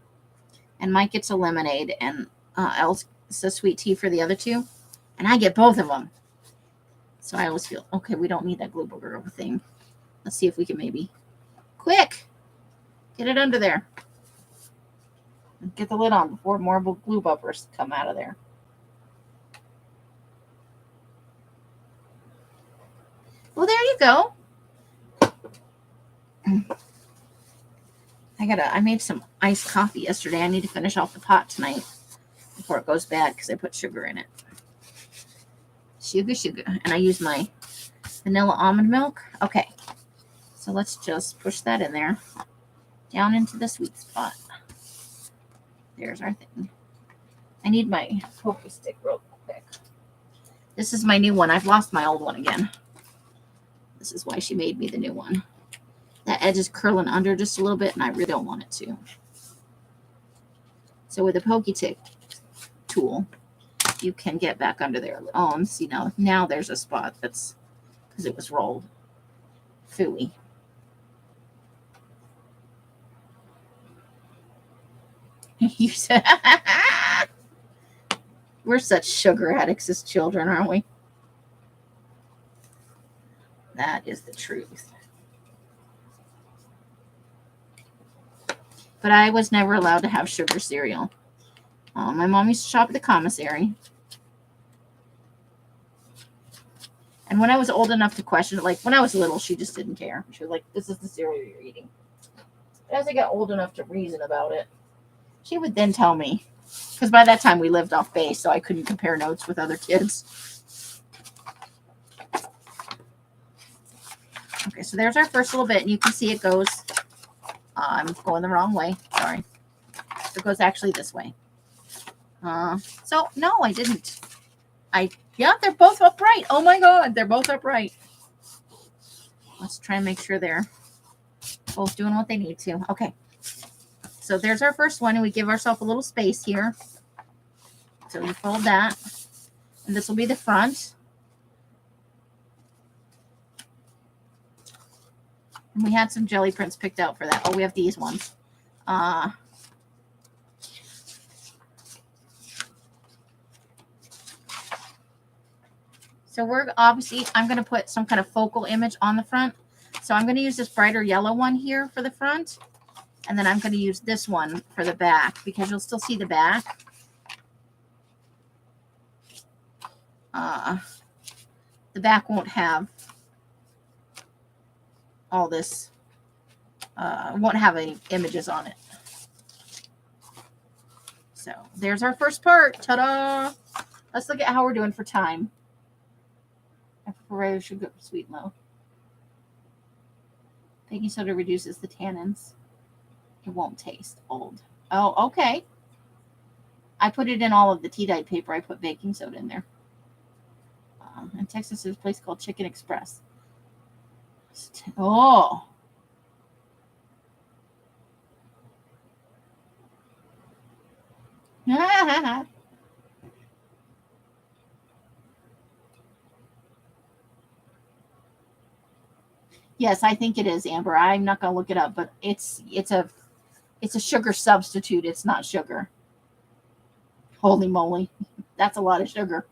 And Mike gets a lemonade, and Els gets a sweet tea for the other two. And I get both of them. So I always feel, okay, we don't need that glue booger thing. Let's see if we can maybe. Quick! Get it under there. Get the lid on before more glue bumpers come out of there. Well, there you go. I made some iced coffee yesterday. I need to finish off the pot tonight before it goes bad because I put sugar in it. Sugar. And I use my vanilla almond milk. Okay. So let's just push that in there. Down into the sweet spot. There's our thing. I need my pokey stick real quick. This is my new one. I've lost my old one again. This is why she made me the new one. That edge is curling under just a little bit, and I really don't want it to. So with a pokey stick tool, you can get back under there. Oh, and see now there's a spot that's because it was rolled. Phooey. You said we're such sugar addicts as children, aren't we? That is the truth. But I was never allowed to have sugar cereal. My mom used to shop at the commissary. And when I was old enough to question it, like when I was little, she just didn't care. She was like, this is the cereal you're eating. But as I got old enough to reason about it, she would then tell me. Because by that time we lived off base, so I couldn't compare notes with other kids. Okay, so there's our first little bit. And you can see it goes, I'm going the wrong way. Sorry. It goes actually this way. So, no, I didn't. Yeah, they're both upright. Oh my God, they're both upright. Let's try and make sure they're both doing what they need to. Okay. So there's our first one, and we give ourselves a little space here. So we fold that. And this will be the front. And we had some jelly prints picked out for that. Oh, we have these ones. So we're obviously, I'm going to put some kind of focal image on the front. So I'm going to use this brighter yellow one here for the front. And then I'm going to use this one for the back because you'll still see the back. The back won't have all this, won't have any images on it. So there's our first part. Ta-da! Let's look at how we're doing for time. I prefer sugar, sweet, low. Baking soda reduces the tannins. It won't taste old. Oh, okay. I put it in all of the tea dyed paper. I put baking soda in there. In Texas, there's a place called Chicken Express. Oh. Yes, I think it is, Amber. I'm not gonna look it up, but it's a sugar substitute. It's not sugar. Holy moly. That's a lot of sugar.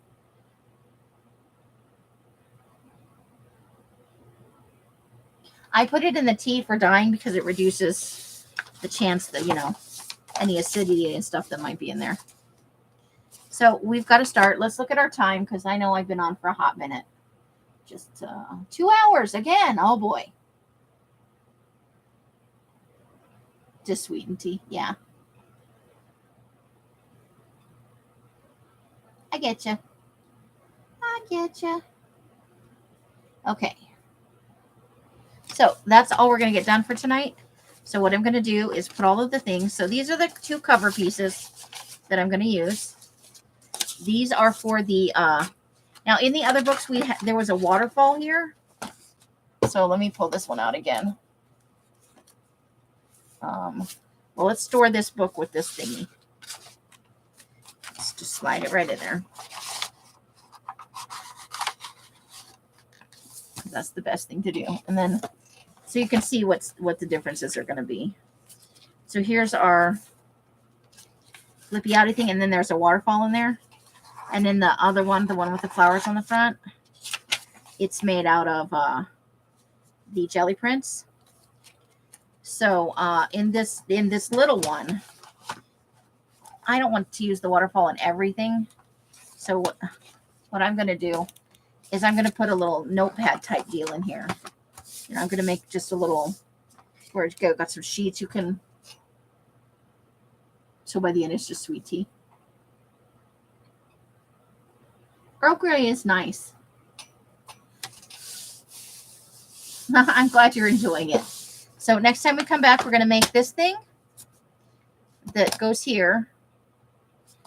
I put it in the tea for dyeing because it reduces the chance that, any acidity and stuff that might be in there. So we've got to start. Let's look at our time because I know I've been on for a hot minute. Just 2 hours again. Oh, boy. Just sweetened tea. Yeah. I get you. Okay. So that's all we're going to get done for tonight. So what I'm going to do is put all of the things. So these are the 2 cover pieces that I'm going to use. These are for the, now in the other books, there was a waterfall here. So let me pull this one out again. Well, let's store this book with this thingy. Let's just slide it right in there. That's the best thing to do. And then, so you can see what the differences are going to be. So here's our flippy outy thing. And then there's a waterfall in there. And then the other one, the one with the flowers on the front, it's made out of the jelly prints. So in this little one, I don't want to use the waterfall in everything. So what I'm going to do is I'm going to put a little notepad type deal in here. And I'm going to make just a little, where it got some sheets you can, so by the end it's just sweet tea. Broke really is nice. I'm glad you're enjoying it. So next time we come back, we're going to make this thing that goes here.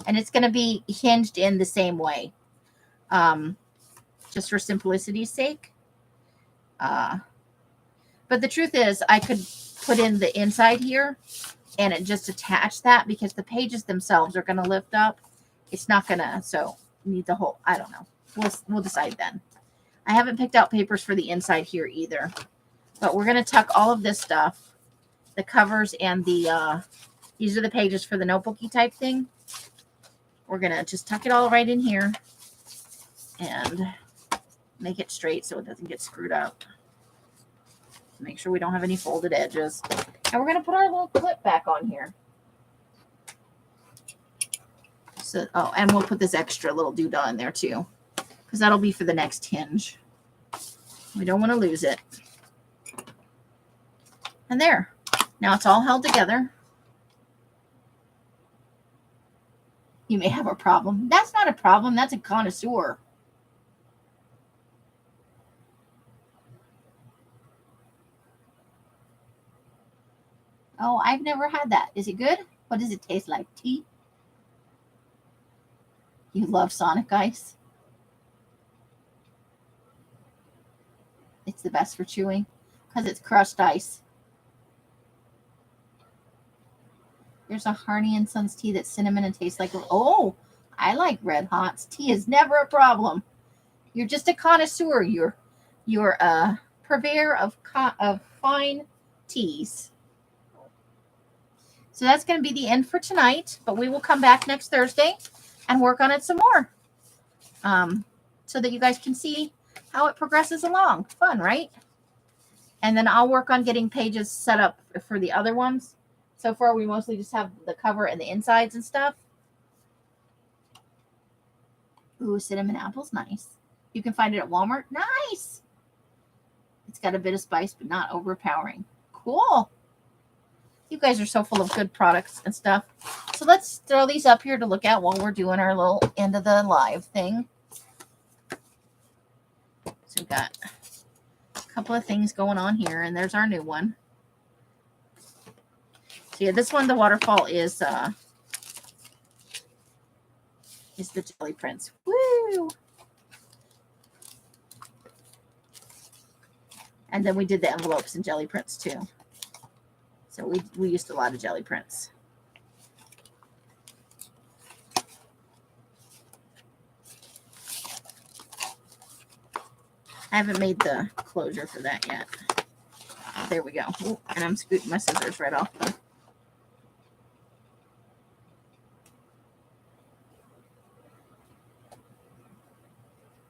And it's going to be hinged in the same way. Just for simplicity's sake. But the truth is, I could put in the inside here and it just attach that because the pages themselves are going to lift up. It's not going to, so need the whole, I don't know. We'll decide then. I haven't picked out papers for the inside here either. But we're going to tuck all of this stuff, the covers and the, these are the pages for the notebooky type thing. We're going to just tuck it all right in here and make it straight so it doesn't get screwed up. Make sure we don't have any folded edges. And we're going to put our little clip back on here. So, oh, and we'll put this extra little doodah in there too, because that'll be for the next hinge. We don't want to lose it. And there. Now it's all held together. You may have a problem. That's not a problem. That's a connoisseur. Oh, I've never had that. Is it good? What does it taste like? Tea? You love Sonic Ice? It's the best for chewing because it's crushed ice. There's a Harney and Sons tea that's cinnamon and tastes like, oh, I like Red Hots. Tea is never a problem. You're just a connoisseur. You're a purveyor of fine teas. So that's going to be the end for tonight, but we will come back next Thursday and work on it some more so that you guys can see how it progresses along. Fun, right? And then I'll work on getting pages set up for the other ones. So far, we mostly just have the cover and the insides and stuff. Ooh, cinnamon apple's nice. You can find it at Walmart. Nice! It's got a bit of spice, but not overpowering. Cool. You guys are so full of good products and stuff. So let's throw these up here to look at while we're doing our little end of the live thing. So we've got a couple of things going on here, and there's our new one. So yeah, this one, the waterfall is the Gelli prints. Woo! And then we did the envelopes in Gelli prints too. So we used a lot of Gelli prints. I haven't made the closure for that yet. There we go. Ooh, and I'm scooting my scissors right off the.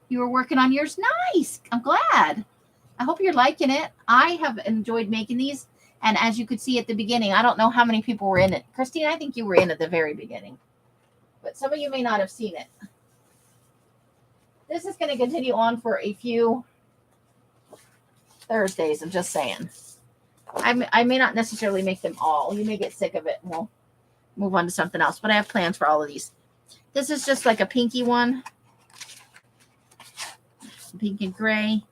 You were working on yours? Nice. I'm glad. I hope you're liking it. I have enjoyed making these. And as you could see at the beginning, I don't know how many people were in it. Christine, I think you were in at the very beginning. But some of you may not have seen it. This is going to continue on for a few Thursdays. I'm just saying. I may not necessarily make them all. You may get sick of it and we'll move on to something else. But I have plans for all of these. This is just like a pinky one. Pink and gray.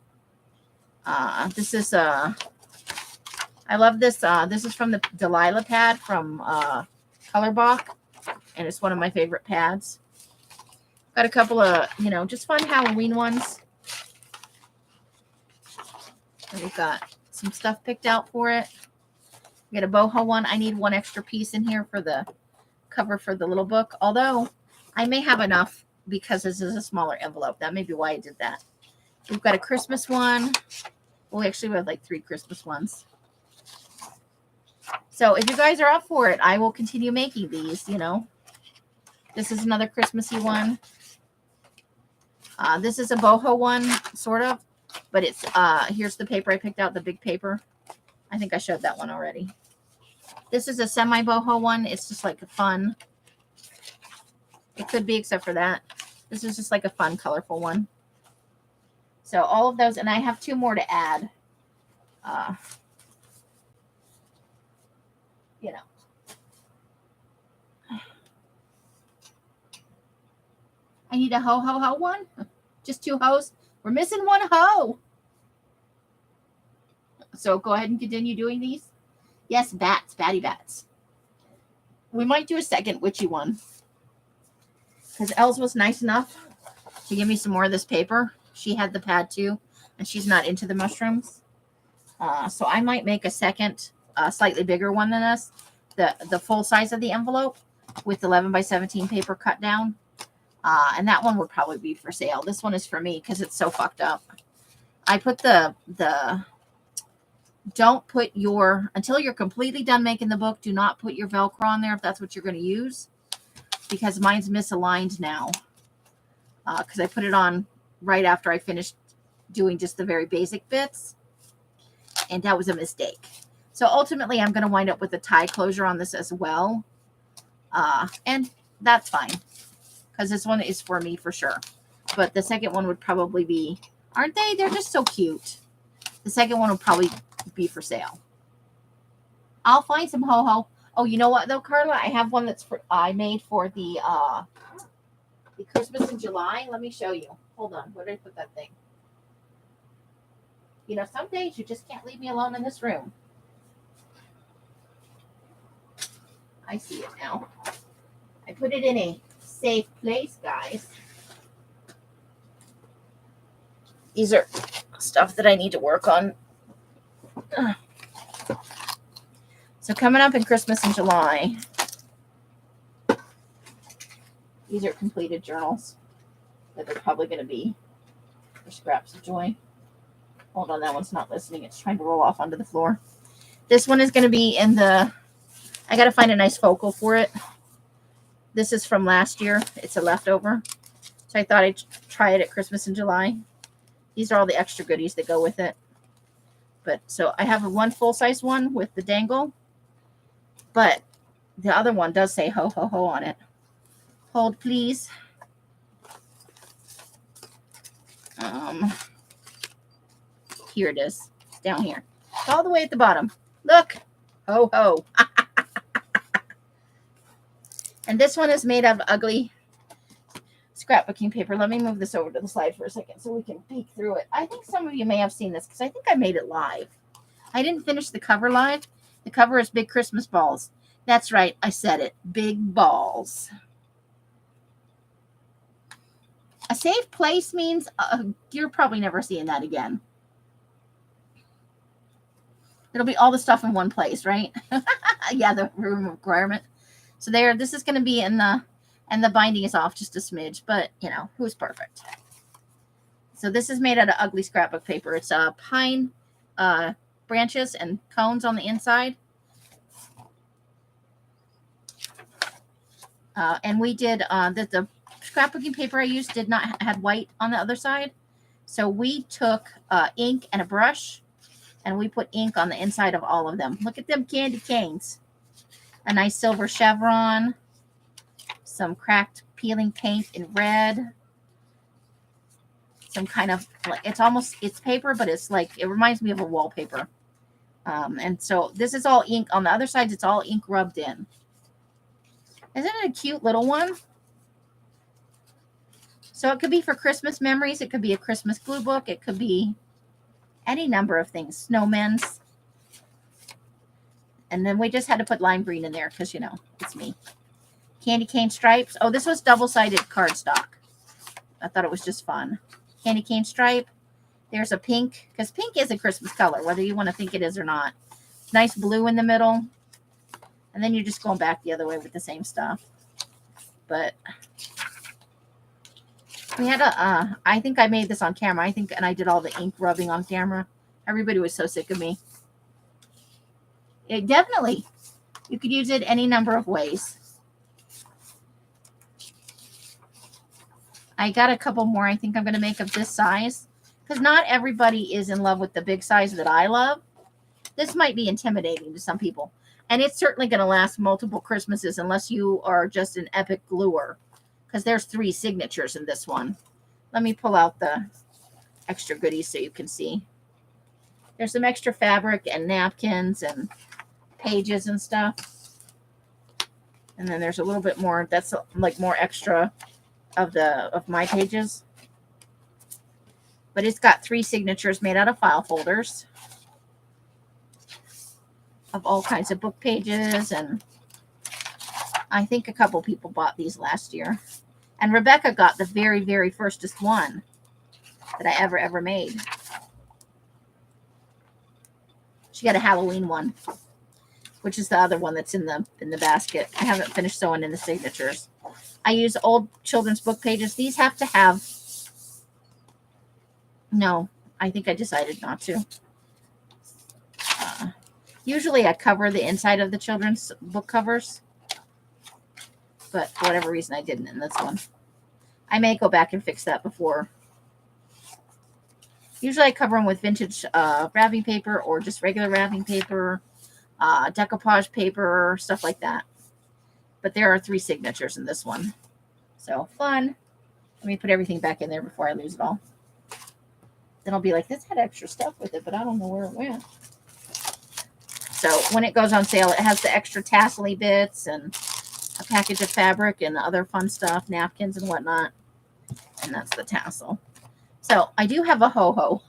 This is I love this. This is from the Delilah pad from Colorbach, and it's one of my favorite pads. Got a couple of, just fun Halloween ones. And we've got some stuff picked out for it. We got a boho one. I need one extra piece in here for the cover for the little book, although I may have enough because this is a smaller envelope. That may be why I did that. We've got a Christmas one. Well, actually, we have like 3 Christmas ones. So if you guys are up for it, I will continue making these, This is another Christmassy one. This is a boho one, sort of. But it's, here's the paper I picked out, the big paper. I think I showed that one already. This is a semi-boho one. It's just like a fun. It could be, except for that. This is just like a fun, colorful one. So all of those, and I have 2 more to add. I I need a ho, ho, ho one. Just 2 hoes. We're missing 1 hoe. So go ahead and continue doing these. Yes, bats, batty bats. We might do a second witchy one. Because Els was nice enough to give me some more of this paper. She had the pad too, and she's not into the mushrooms. So I might make a second, slightly bigger one than this. The full size of the envelope with 11 by 17 paper cut down. And that one would probably be for sale. This one is for me because it's so fucked up. I put don't put until you're completely done making the book, do not put your Velcro on there if that's what you're going to use. Because mine's misaligned now. Because I put it on right after I finished doing just the very basic bits. And that was a mistake. So ultimately, I'm going to wind up with a tie closure on this as well. And that's fine. Because this one is for me for sure. But the second one would probably be, aren't they? They're just so cute. The second one would probably be for sale. I'll find some ho-ho. Oh, you know what though, Carla? I have one I made for the Christmas in July. Let me show you. Hold on. Where did I put that thing? You know, some days you just can't leave me alone in this room. I see it now. I put it in a safe place, guys. These are stuff that I need to work on. So coming up in Christmas in July, these are completed journals that are probably going to be for scraps of joy. Hold on, that one's not listening. It's trying to roll off onto the floor. This one is going to be in I got to find a nice focal for it. This is from last year. It's a leftover. So I thought I'd try it at Christmas in July. These are all the extra goodies that go with it. But so I have one full-size one with the dangle. But the other one does say ho, ho, ho on it. Hold, please. Here it is. It's down here. It's all the way at the bottom. Look. Ho, ho. And this one is made of ugly scrapbooking paper. Let me move this over to the slide for a second so we can peek through it. I think some of you may have seen this because I think I made it live. I didn't finish the cover live. The cover is big Christmas balls. That's right. I said it. Big balls. A safe place means you're probably never seeing that again. It'll be all the stuff in one place, right? Yeah, the room requirement. So this is going to be and the binding is off just a smidge, but you know, who's perfect? So this is made out of ugly scrapbook paper. It's pine branches and cones on the inside. And we did the scrapbooking paper I used did not had white on the other side. So we took ink and a brush and we put ink on the inside of all of them. Look at them candy canes. A nice silver chevron, some cracked peeling paint in red, some kind of like it's paper, but it's like it reminds me of a wallpaper. And so this is all ink on the other side. It's all ink rubbed in. Isn't it a cute little one? So it could be for Christmas memories. It could be a Christmas glue book. It could be any number of things. Snowmen's. And then we just had to put lime green in there because, you know, it's me. Candy cane stripes. Oh, this was double-sided cardstock. I thought it was just fun. Candy cane stripe. There's a pink, because pink is a Christmas color, whether you want to think it is or not. Nice blue in the middle. And then you're just going back the other way with the same stuff. But we had I think I made this on camera. And I did all the ink rubbing on camera. Everybody was so sick of me. It definitely, you could use it any number of ways. I got a couple more I think I'm going to make of this size. Because not everybody is in love with the big size that I love. This might be intimidating to some people. And it's certainly going to last multiple Christmases unless you are just an epic gluer. Because there's 3 signatures in this one. Let me pull out the extra goodies so you can see. There's some extra fabric and napkins and pages and stuff. And then there's a little bit more. That's like more extra of my pages. But it's got 3 signatures made out of file folders of all kinds of book pages, and I think a couple people bought these last year. And Rebecca got the very, very firstest one that I ever made. She got a Halloween one, which is the other one that's in the basket. I haven't finished sewing in the signatures. I use old children's book pages. These have to have, no, I think I decided not to. Usually I cover the inside of the children's book covers, but for whatever reason I didn't in this one. I may go back and fix that before. Usually I cover them with vintage wrapping paper or just regular wrapping paper, decoupage paper, stuff like that. But there are 3 signatures in this one. So fun. Let me put everything back in there before I lose it all. Then I'll be like, this had extra stuff with it, but I don't know where it went. So when it goes on sale, it has the extra tassel-y bits and a package of fabric and other fun stuff, napkins and whatnot. And that's the tassel. So I do have a ho-ho.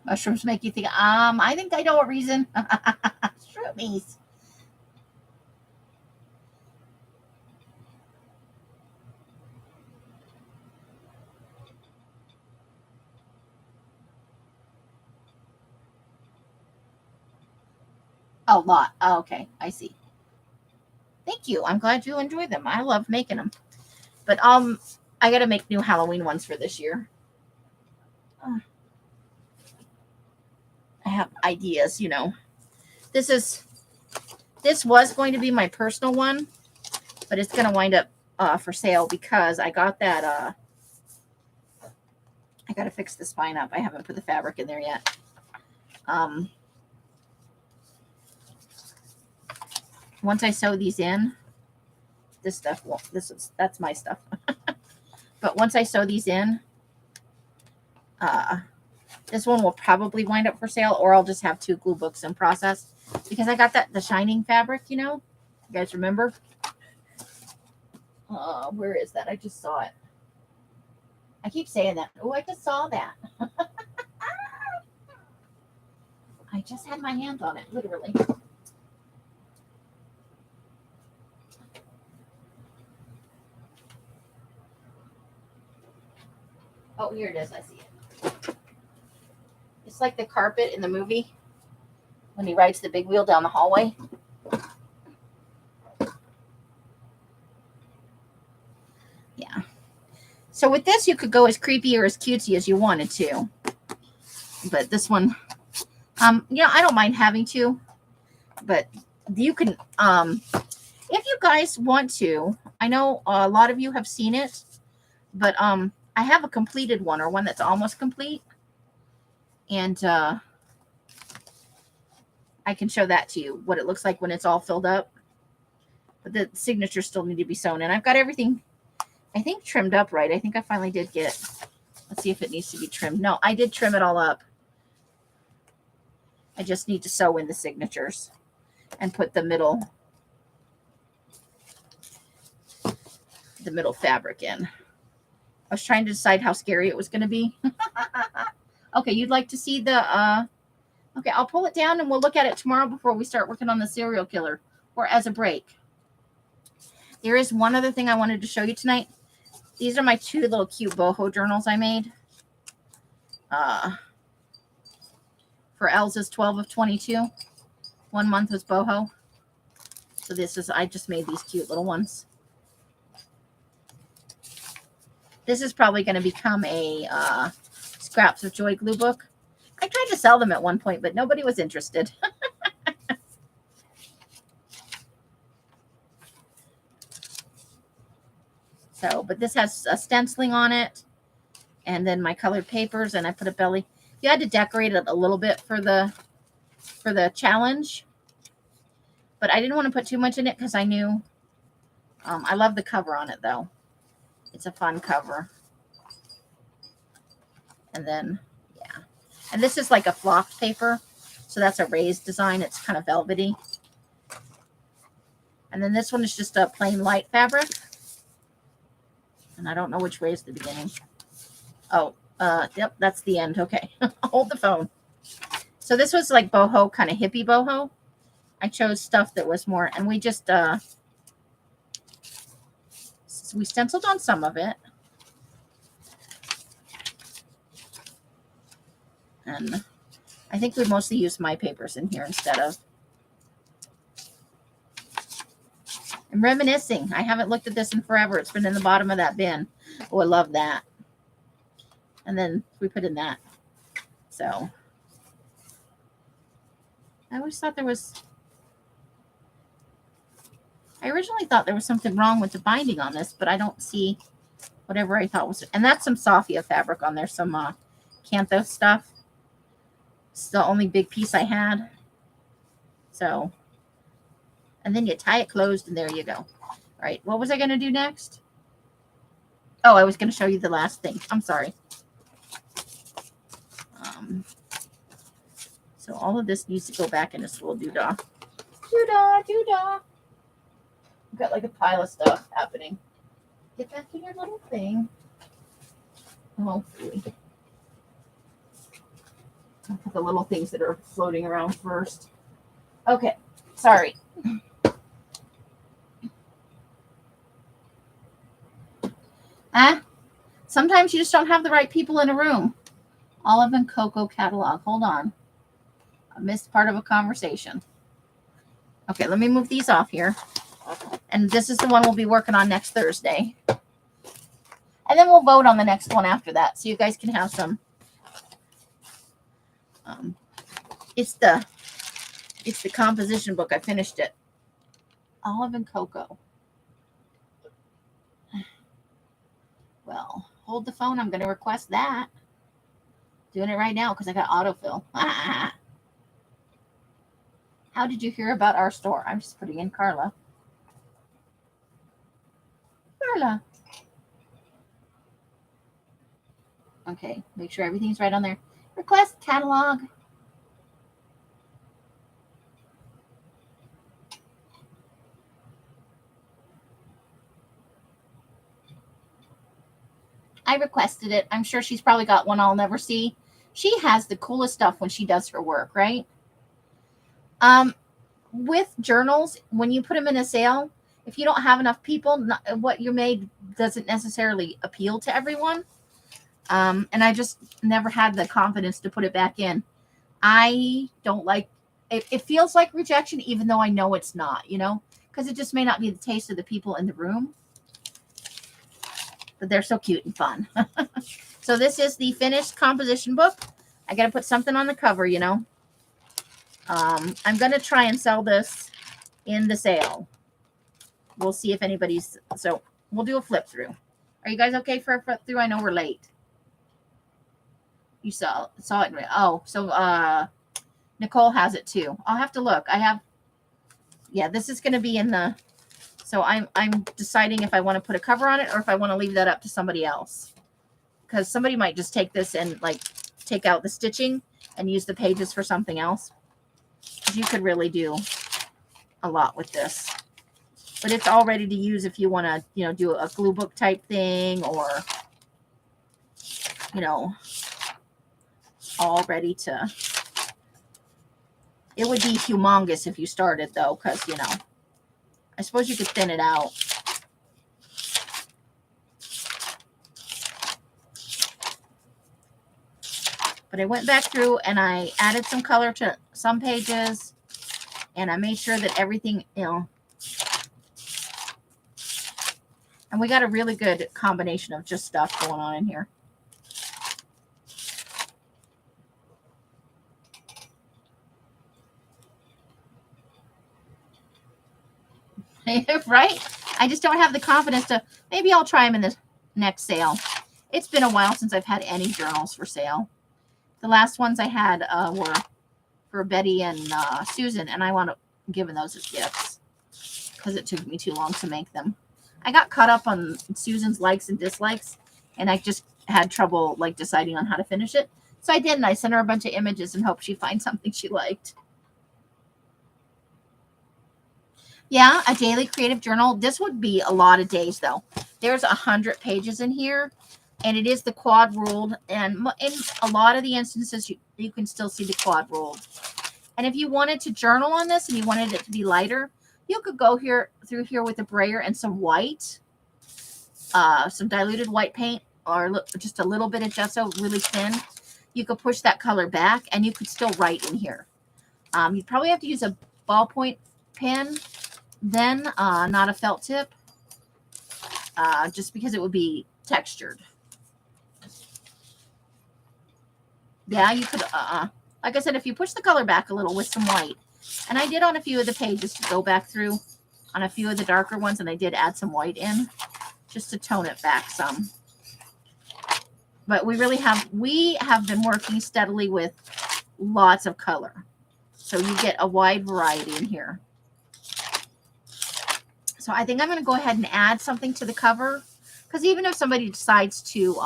Mushrooms make you think, I think I know a reason. Shroomies. A lot. Oh, okay, I see. Thank you. I'm glad you enjoyed them. I love making them. But I got to make new Halloween ones for this year. I have ideas, you know. This was going to be my personal one, but it's going to wind up for sale because I got that I got to fix the spine up. I haven't put the fabric in there yet. Once I sew these in, this stuff won't, that's my stuff. But once I sew these in, this one will probably wind up for sale, or I'll just have 2 glue books in process because I got the shining fabric, you know. You guys remember? Where is that? I just saw it. I keep saying that. Oh, I just saw that. I just had my hand on it, literally. Oh, here it is. I see it. It's like the carpet in the movie when he rides the big wheel down the hallway. Yeah. So with this, you could go as creepy or as cutesy as you wanted to. But this one, yeah, I don't mind having to. But you can, if you guys want to, I know a lot of you have seen it, but I have a completed one, or one that's almost complete. And I can show that to you, what it looks like when it's all filled up. But the signatures still need to be sewn in. I've got everything, I think, trimmed up right. I think I finally did get, let's see if it needs to be trimmed. No, I did trim it all up. I just need to sew in the signatures and put the middle fabric in. I was trying to decide how scary it was going to be. Okay, you'd like to see the, okay, I'll pull it down and we'll look at it tomorrow before we start working on the serial killer, or as a break. There is one other thing I wanted to show you tonight. These are my 2 little cute boho journals I made. For Elsa's 12 of 22. 1 month was boho. So I just made these cute little ones. This is probably going to become a Scraps of Joy glue book. I tried to sell them at one point, but nobody was interested. So, but this has a stenciling on it, and then my colored papers, and I put a belly. You had to decorate it a little bit for the challenge, but I didn't want to put too much in it because I knew I love the cover on it, though. It's a fun cover. And then, yeah. And this is like a flocked paper. So that's a raised design. It's kind of velvety. And then this one is just a plain light fabric. And I don't know which way is the beginning. Oh, yep, that's the end. Okay. Hold the phone. So this was like boho, kind of hippie boho. I chose stuff that was more, and we just, we stenciled on some of it. And I think we mostly used my papers in here instead of. I'm reminiscing. I haven't looked at this in forever. It's been in the bottom of that bin. Oh, I love that. And then we put in that. So I always thought there was. I originally thought there was something wrong with the binding on this, but I don't see whatever I thought was. And that's some Sophia fabric on there, some Canthos stuff. It's the only big piece I had. So, and then you tie it closed, and there you go. All right, what was I going to do next? Oh, I was going to show you the last thing. I'm sorry. So all of this needs to go back in this little doodah. Doodah, doodah. I've got like a pile of stuff happening. Get back in your little thing. Hopefully. I'll put the little things that are floating around first. Okay, sorry. Sometimes you just don't have the right people in a room. Olive and Cocoa catalog. Hold on. I missed part of a conversation. Okay, let me move these off here. And this is the one we'll be working on next Thursday. And then we'll vote on the next one after that. So you guys can have some. It's the composition book. I finished it. Olive and Cocoa. Well, hold the phone. I'm going to request that. Doing it right now because I got autofill. How did you hear about our store? I'm just putting in Carla. Carla. Okay, make sure everything's right on there. Request catalog. I requested it. I'm sure she's probably got one I'll never see. She has the coolest stuff when she does her work, right? With journals, when you put them in a sale, if you don't have enough people, what you made doesn't necessarily appeal to everyone. And I just never had the confidence to put it back in. I don't like it. It feels like rejection, even though I know it's not, because it just may not be the taste of the people in the room. But they're so cute and fun. So this is the finished composition book. I got to put something on the cover, I'm going to try and sell this in the sale. We'll see if anybody's... So we'll do a flip through. Are you guys okay for a flip through? I know we're late. You saw it. Oh, so Nicole has it too. I'll have to look. Yeah, this is going to be in the... So I'm deciding if I want to put a cover on it or if I want to leave that up to somebody else. Because somebody might just take this and take out the stitching and use the pages for something else. You could really do a lot with this. But it's all ready to use if you want to, do a glue book type thing or, all ready to. It would be humongous if you started, though, because, I suppose you could thin it out. But I went back through and I added some color to some pages. And I made sure that everything, And we got a really good combination of just stuff going on in here. Right? I just don't have the confidence to, maybe I'll try them in the next sale. It's been a while since I've had any journals for sale. The last ones I had were for Betty and Susan, and I wound up giving those as gifts because it took me too long to make them. I got caught up on Susan's likes and dislikes, and I just had trouble like deciding on how to finish it. So I did, and I sent her a bunch of images and hoped she finds something she liked. Yeah, a daily creative journal. This would be a lot of days, though. There's 100 pages in here, and it is the quad ruled. And in a lot of the instances, you can still see the quad ruled. And if you wanted to journal on this and you wanted it to be lighter, you could go through here with a brayer and some white, some diluted white paint, or just a little bit of gesso, really thin. You could push that color back, and you could still write in here. You'd probably have to use a ballpoint pen then, not a felt tip, just because it would be textured. Yeah, you could, like I said, if you push the color back a little with some white, and I did on a few of the pages to go back through on a few of the darker ones, and I did add some white in just to tone it back some. But we have been working steadily with lots of color. So you get a wide variety in here. So I think I'm going to go ahead and add something to the cover, because even if somebody decides to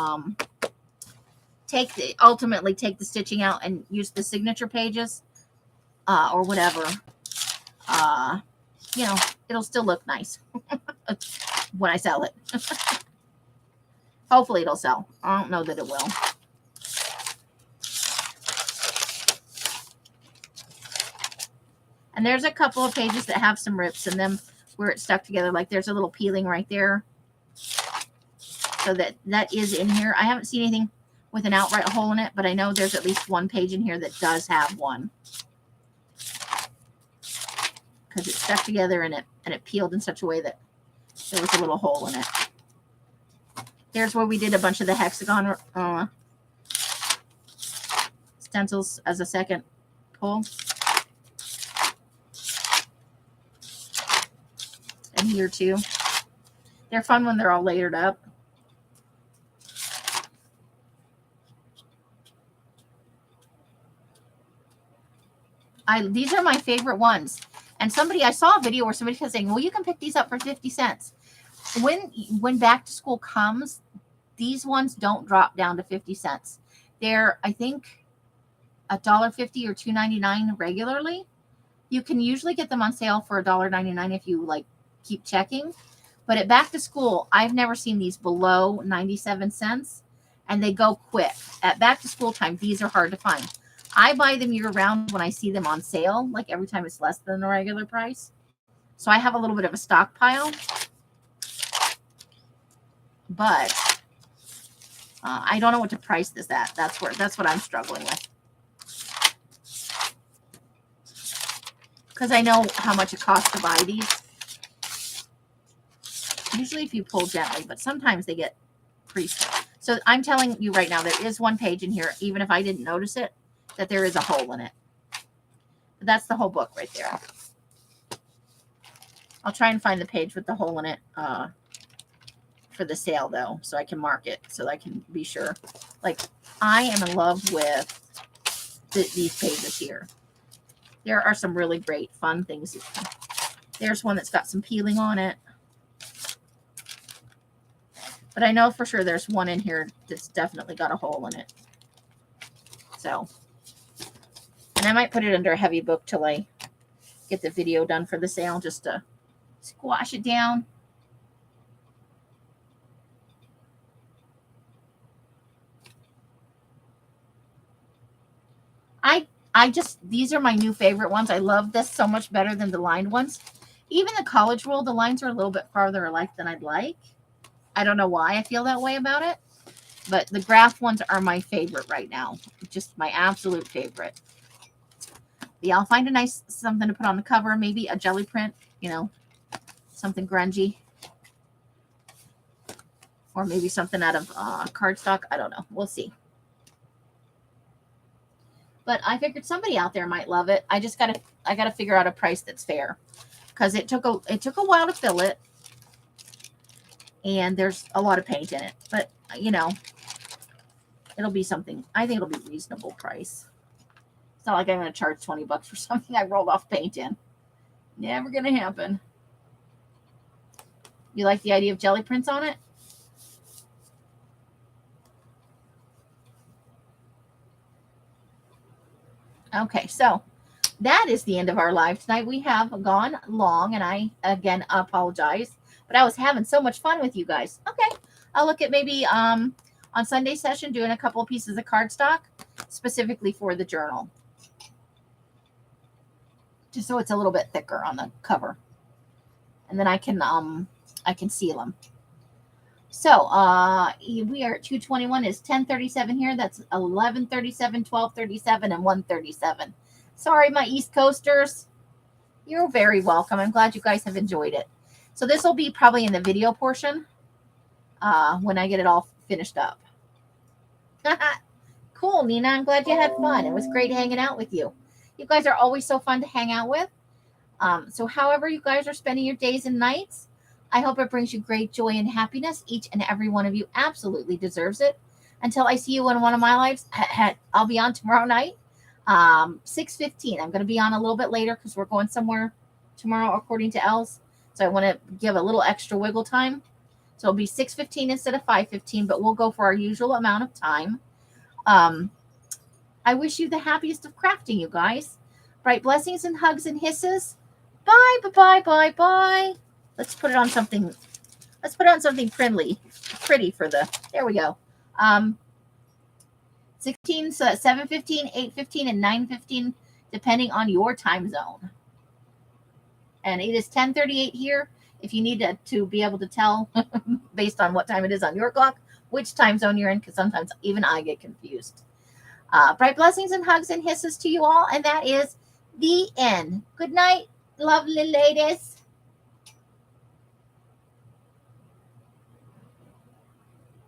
ultimately take the stitching out and use the signature pages or whatever, it'll still look nice when I sell it. Hopefully it'll sell. I don't know that it will. And there's a couple of pages that have some rips in them where it's stuck together. Like there's a little peeling right there. So that is in here. I haven't seen anything with an outright hole in it, but I know there's at least one page in here that does have one. Because it's stuck together and it peeled in such a way that there was a little hole in it. There's where we did a bunch of the hexagon stencils as a second pull. And here too. They're fun when they're all layered up. These are my favorite ones. And I saw a video where somebody was saying, well, you can pick these up for 50 cents. When back to school comes, these ones don't drop down to 50 cents. They're, I think, $1.50 or $2.99 regularly. You can usually get them on sale for $1.99 if you keep checking. But at back to school, I've never seen these below 97 cents, and they go quick. At back to school time, these are hard to find. I buy them year round when I see them on sale, like every time it's less than the regular price. So I have a little bit of a stockpile. But I don't know what to price this at. That's what I'm struggling with. Because I know how much it costs to buy these. Usually if you pull gently, but sometimes they get pretty small. So I'm telling you right now, there is one page in here, even if I didn't notice it, that there is a hole in it. But that's the whole book right there. I'll try and find the page with the hole in it for the sale, though, so I can mark it, so I can be sure. I am in love with these pages here. There are some really great, fun things. There's one that's got some peeling on it. But I know for sure there's one in here that's definitely got a hole in it. So, and I might put it under a heavy book till I get the video done for the sale, just to squash it down. These are my new favorite ones. I love this so much better than the lined ones. Even the college roll, the lines are a little bit farther alike than I'd like. I don't know why I feel that way about it, but the graph ones are my favorite right now. Just my absolute favorite. Yeah, I'll find a nice something to put on the cover, maybe a jelly print, something grungy. Or maybe something out of cardstock. I don't know. We'll see. But I figured somebody out there might love it. I gotta figure out a price that's fair, because it took a while to fill it, and there's a lot of paint in it. But it'll be something. I think it'll be a reasonable price. It's not like I'm going to charge $20 for something I rolled off paint in. Never going to happen. You like the idea of jelly prints on it? Okay, so that is the end of our live tonight. We have gone long, and I, again, apologize. But I was having so much fun with you guys. Okay, I'll look at maybe on Sunday session doing a couple of pieces of cardstock specifically for the journal. Just so it's a little bit thicker on the cover. And then I can seal them. So we are at 221 is 10:37 here. That's 11:37, 12:37, and 1:37. Sorry, my East Coasters. You're very welcome. I'm glad you guys have enjoyed it. So this will be probably in the video portion when I get it all finished up. Cool, Nina. I'm glad you had fun. It was great hanging out with you. You guys are always so fun to hang out with. So however you guys are spending your days and nights, I hope it brings you great joy and happiness. Each and every one of you absolutely deserves it. Until I see you in one of my lives, I'll be on tomorrow night, 6:15. I'm going to be on a little bit later because we're going somewhere tomorrow according to Els. So I want to give a little extra wiggle time. So it'll be 6:15 instead of 5:15, but we'll go for our usual amount of time. I wish you the happiest of crafting, you guys. Bright blessings and hugs and hisses. Bye, bye, bye, bye, bye. Let's put it on something. Let's put it on something pretty for the. There we go. 16, so 7:15, 8:15, and 9:15, depending on your time zone. And it is 10:38 here. If you need to be able to tell based on what time it is on your clock, which time zone you're in, because sometimes even I get confused. Bright blessings and hugs and hisses to you all, and that is the end. Good night, lovely ladies.